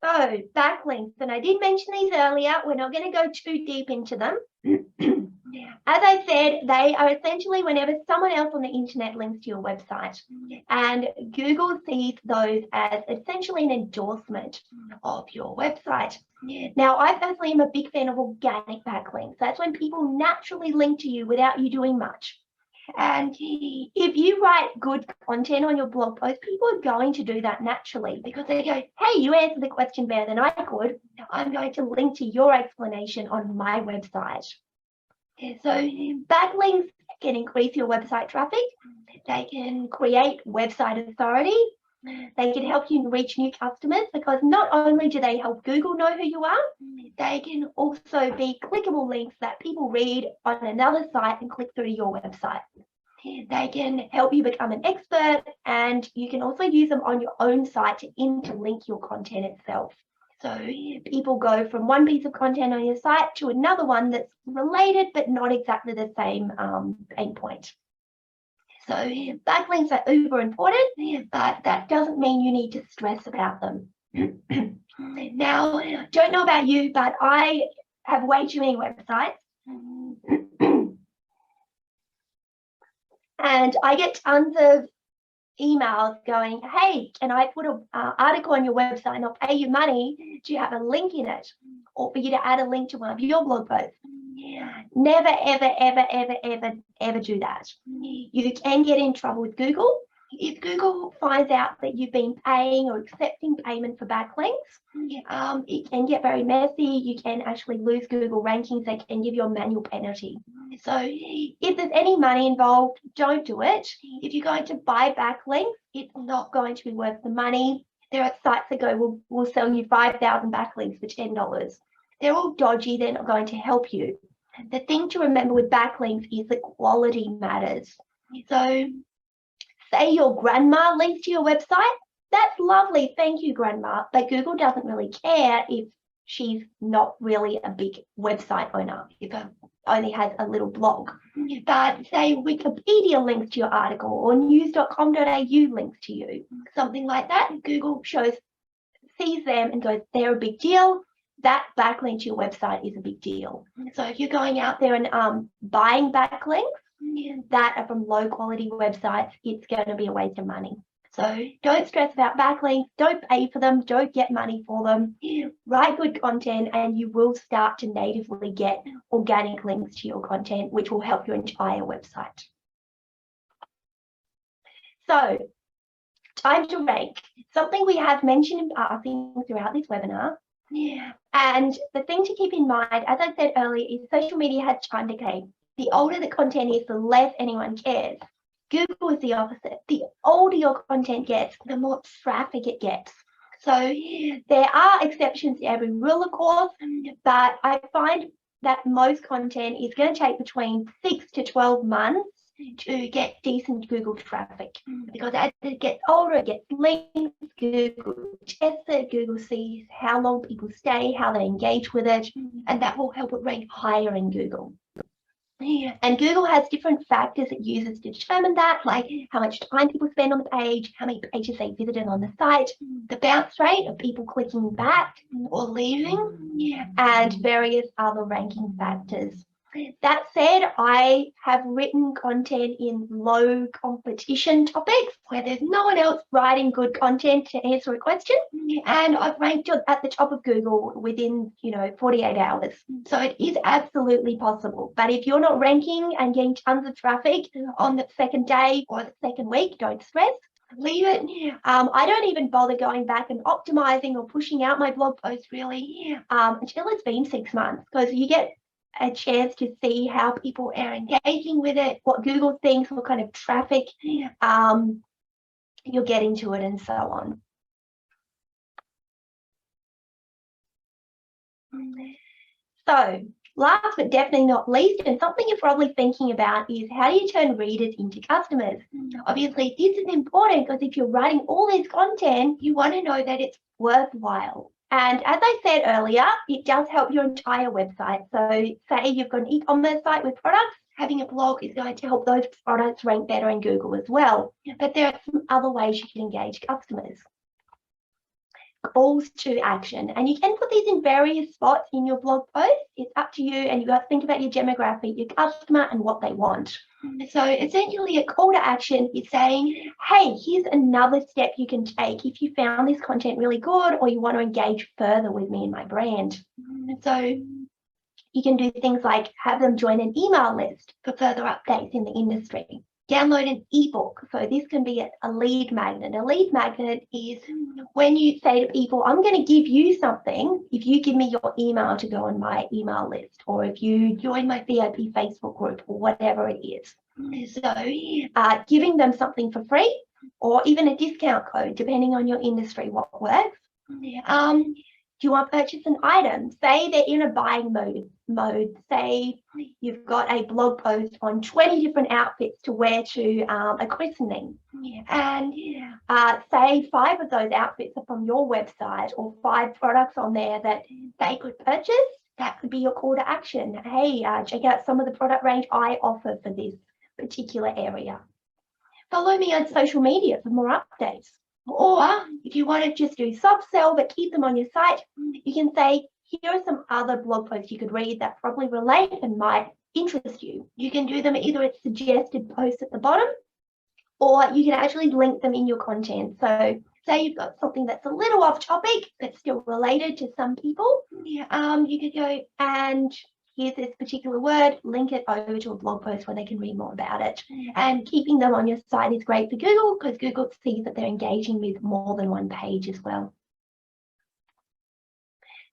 So backlinks, and I did mention these earlier, we're not going to go too deep into them. As I said, they are essentially whenever someone else on the internet links to your website, and Google sees those as essentially an endorsement of your website. Now, I personally am a big fan of organic backlinks. That's when people naturally link to you without you doing much. And if you write good content on your blog post, people are going to do that naturally because they go, hey, you answered the question better than I could. I'm going to link to your explanation on my website. So backlinks can increase your website traffic. They can create website authority. They can help you reach new customers because not only do they help Google know who you are, they can also be clickable links that people read on another site and click through to your website. They can help you become an expert, and you can also use them on your own site to interlink your content itself. So people go from one piece of content on your site to another one that's related but not exactly the same pain point. So backlinks are uber important, but that doesn't mean you need to stress about them. Now, I don't know about you, but I have way too many websites. And I get tons of emails going, hey, can I put an article on your website and I'll pay you money? Do you have a link in it? Or for you to add a link to one of your blog posts? Never, ever, ever, ever, ever, ever do that. You can get in trouble with Google. If Google finds out that you've been paying or accepting payment for backlinks, it can get very messy. You can actually lose Google rankings. They can give you a manual penalty. So if there's any money involved, don't do it. If you're going to buy backlinks, it's not going to be worth the money. There are sites that go, we'll sell you 5,000 backlinks for $10. They're all dodgy. They're not going to help you. The thing to remember with backlinks is that quality matters. So say your grandma links to your website, that's lovely, thank you, grandma. But Google doesn't really care if she's not really a big website owner, if it only has a little blog. But say Wikipedia links to your article or news.com.au links to you, something like that, Google sees them and goes, they're a big deal. That backlink to your website is a big deal. So if you're going out there and buying backlinks that are from low quality websites, it's going to be a waste of money. So don't stress about backlinks, don't pay for them, don't get money for them. Write good content and you will start to natively get organic links to your content, which will help your entire website. So time to rank, something we have mentioned in passing throughout this webinar. And the thing to keep in mind, as I said earlier, is social media has time decay. The older the content is, the less anyone cares. Google is the opposite. The older your content gets, the more traffic it gets. So there are exceptions to every rule, of course, but I find that most content is going to take between 6 to 12 months to get decent Google traffic, because as it gets older, it gets links, Google tests it, Google sees how long people stay, how they engage with it, and that will help it rank higher in Google. And Google has different factors it uses to determine that, like how much time people spend on the page, how many pages they visited on the site, the bounce rate of people clicking back or leaving, and various other ranking factors. That said, I have written content in low competition topics where there's no one else writing good content to answer a question, and I've ranked at the top of Google within 48 hours. So it is absolutely possible. But if you're not ranking and getting tons of traffic on the second day or the second week, don't stress. Leave it. I don't even bother going back and optimizing or pushing out my blog post really until it's been 6 months, because you get a chance to see how people are engaging with it, what Google thinks, what kind of traffic you're getting to it, and so on. So last but definitely not least, and something you're probably thinking about, is how do you turn readers into customers? Obviously, this is important because if you're writing all this content, you want to know that it's worthwhile. And as I said earlier, it does help your entire website. So say you've got an e-commerce site with products, having a blog is going to help those products rank better in Google as well. But there are some other ways you can engage customers. Calls to action, and you can put these in various spots in your blog post. It's up to you, and you've got to think about your demographic, your customer, and what they want. So essentially a call to action is saying, hey, here's another step you can take if you found this content really good or you want to engage further with me and my brand. So you can do things like have them join an email list for further updates in the industry. Download an ebook. So this can be a lead magnet. A lead magnet is when you say to people, I'm going to give you something if you give me your email to go on my email list, or if you join my VIP Facebook group, or whatever it is. So giving them something for free, or even a discount code, depending on your industry, what works. Do you want to purchase an item? Say they're in a buying mode. Say you've got a blog post on 20 different outfits to wear to a christening. And say 5 of those outfits are from your website, or 5 products on there that they could purchase. That could be your call to action. Hey, check out some of the product range I offer for this particular area. Follow me on social media for more updates. Or if you want to just do soft sell but keep them on your site, you can say, here are some other blog posts you could read that probably relate and might interest you. You can do them either as suggested posts at the bottom, or you can actually link them in your content. So say you've got something that's a little off topic but still related to some people, you could go and here's this particular word, link it over to a blog post where they can read more about it. And keeping them on your site is great for Google because Google sees that they're engaging with more than one page as well.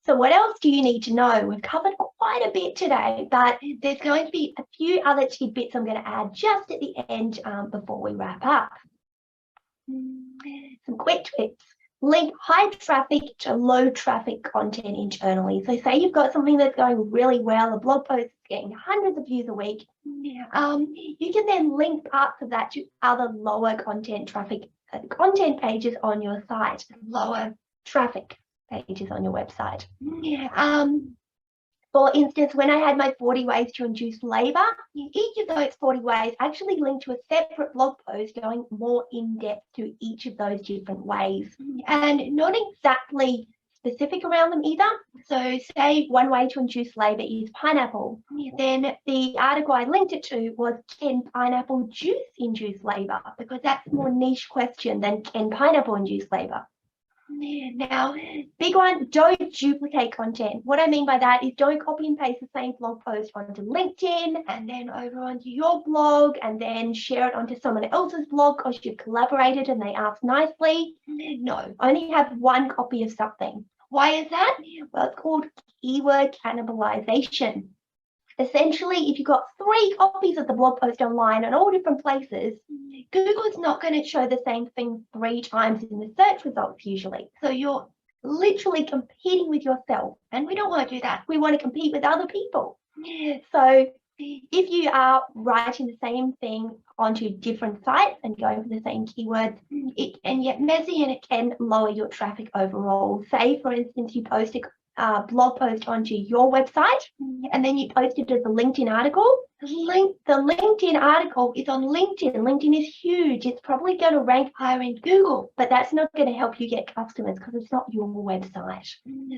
So what else do you need to know? We've covered quite a bit today, but there's going to be a few other tidbits I'm going to add just at the end before we wrap up. Some quick tips. Link high traffic to low traffic content internally. So say you've got something that's going really well, a blog post is getting hundreds of views a week. You can then link parts of that to other lower content traffic content pages on your site, lower traffic pages on your website. For instance, when I had my 40 ways to induce labor, each of those 40 ways actually linked to a separate blog post going more in depth to each of those different ways, and not exactly specific around them either. So say one way to induce labor is pineapple. Then the article I linked it to was, can pineapple juice induce labor? Because that's a more niche question than can pineapple induce labor. Now, big one, don't duplicate content. What I mean by that is don't copy and paste the same blog post onto LinkedIn and then over onto your blog and then share it onto someone else's blog because you've collaborated and they asked nicely. No, only have one copy of something. Why is that? Well, it's called keyword cannibalization. Essentially, if you've got 3 copies of the blog post online in all different places, Google is not going to show the same thing 3 times in the search results usually. So you're literally competing with yourself, and we don't want to do that. We want to compete with other people. So if you are writing the same thing onto different sites and going for the same keywords, it can get messy and it can lower your traffic overall. Say, for instance, you post blog post onto your website, and then you post it as a LinkedIn article. The LinkedIn article is on LinkedIn. LinkedIn is huge. It's probably going to rank higher in Google, but that's not going to help you get customers because it's not your website.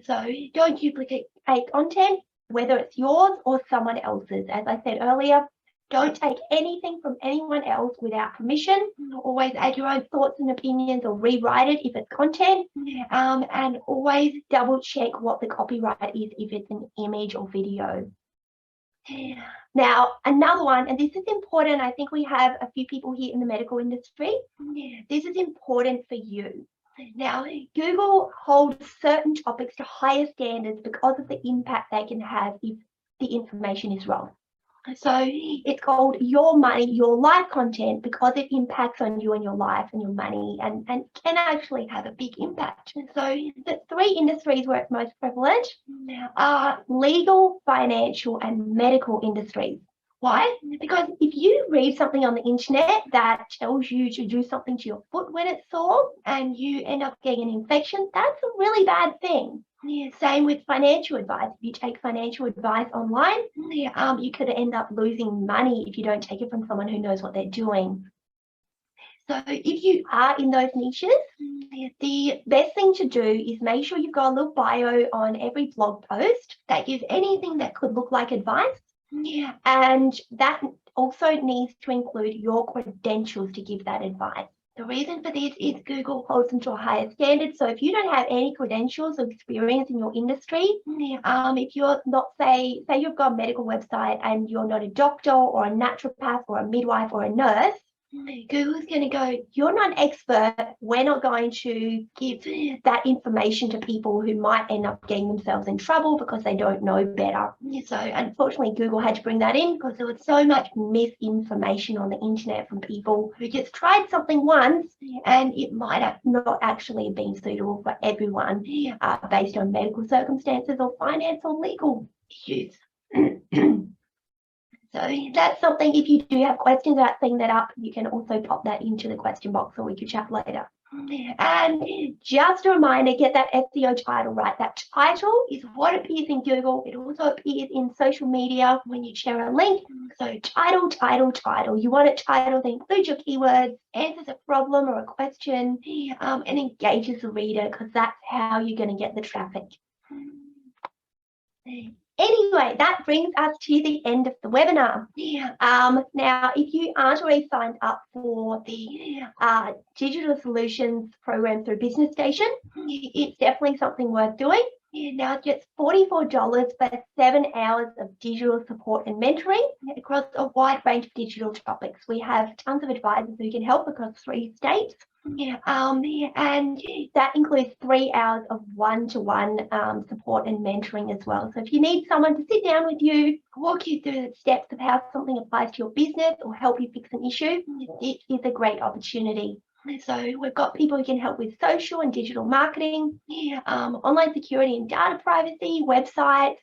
So don't duplicate content, whether it's yours or someone else's. As I said earlier, don't take anything from anyone else without permission. Always add your own thoughts and opinions or rewrite it if it's content. And always double check what the copyright is if it's an image or video. Now, another one, and this is important. I think we have a few people here in the medical industry. This is important for you. Now, Google holds certain topics to higher standards because of the impact they can have if the information is wrong. So it's called your money, your life content because it impacts on you and your life and your money and can actually have a big impact. So the 3 industries where it's most prevalent are legal, financial, and medical industries. Why? Because if you read something on the internet that tells you to do something to your foot when it's sore and you end up getting an infection, that's a really bad thing. Same with financial advice. If you take financial advice online, you could end up losing money if you don't take it from someone who knows what they're doing. So if you are in those niches, the best thing to do is make sure you've got a little bio on every blog post that gives anything that could look like advice. And that also needs to include your credentials to give that advice. The reason for this is Google holds them to a higher standard. So if you don't have any credentials or experience in your industry, if you're not, say you've got a medical website and you're not a doctor or a naturopath or a midwife or a nurse, Google's going to go, you're not an expert. We're not going to give that information to people who might end up getting themselves in trouble because they don't know better. So unfortunately, Google had to bring that in because there was so much misinformation on the internet from people who just tried something once and it might have not actually been suitable for everyone based on medical circumstances or finance or legal issues. So that's something, if you do have questions about setting that up, you can also pop that into the question box or we could chat later. And just a reminder, get that SEO title right. That title is what appears in Google. It also appears in social media when you share a link. So title, title, title. You want a title that includes your keywords, answers a problem or a question, and engages the reader because that's how you're going to get the traffic. Anyway, that brings us to the end of the webinar. Now, if you aren't already signed up for the digital solutions program through Business Station, it's definitely something worth doing. Now it's just $44 for 7 hours of digital support and mentoring across a wide range of digital topics. We have tons of advisors who can help across 3 states. And that includes 3 hours of one-to-one support and mentoring as well. So if you need someone to sit down with you, walk you through the steps of how something applies to your business or help you fix an issue, it is a great opportunity. So we've got people who can help with social and digital marketing, online security and data privacy, websites,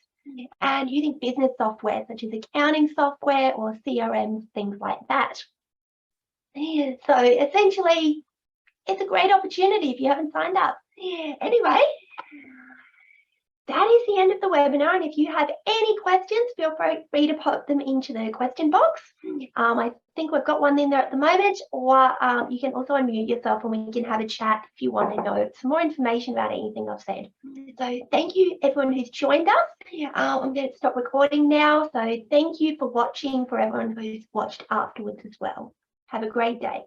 and using business software such as accounting software or CRMs, things like that. So essentially, it's a great opportunity if you haven't signed up. Anyway, that is the end of the webinar. And if you have any questions, feel free to pop them into the question box. I think we've got one in there at the moment, or you can also unmute yourself and we can have a chat if you want to know some more information about anything I've said. So thank you everyone who's joined us. I'm going to stop recording now. So thank you for watching, for everyone who's watched afterwards as well. Have a great day.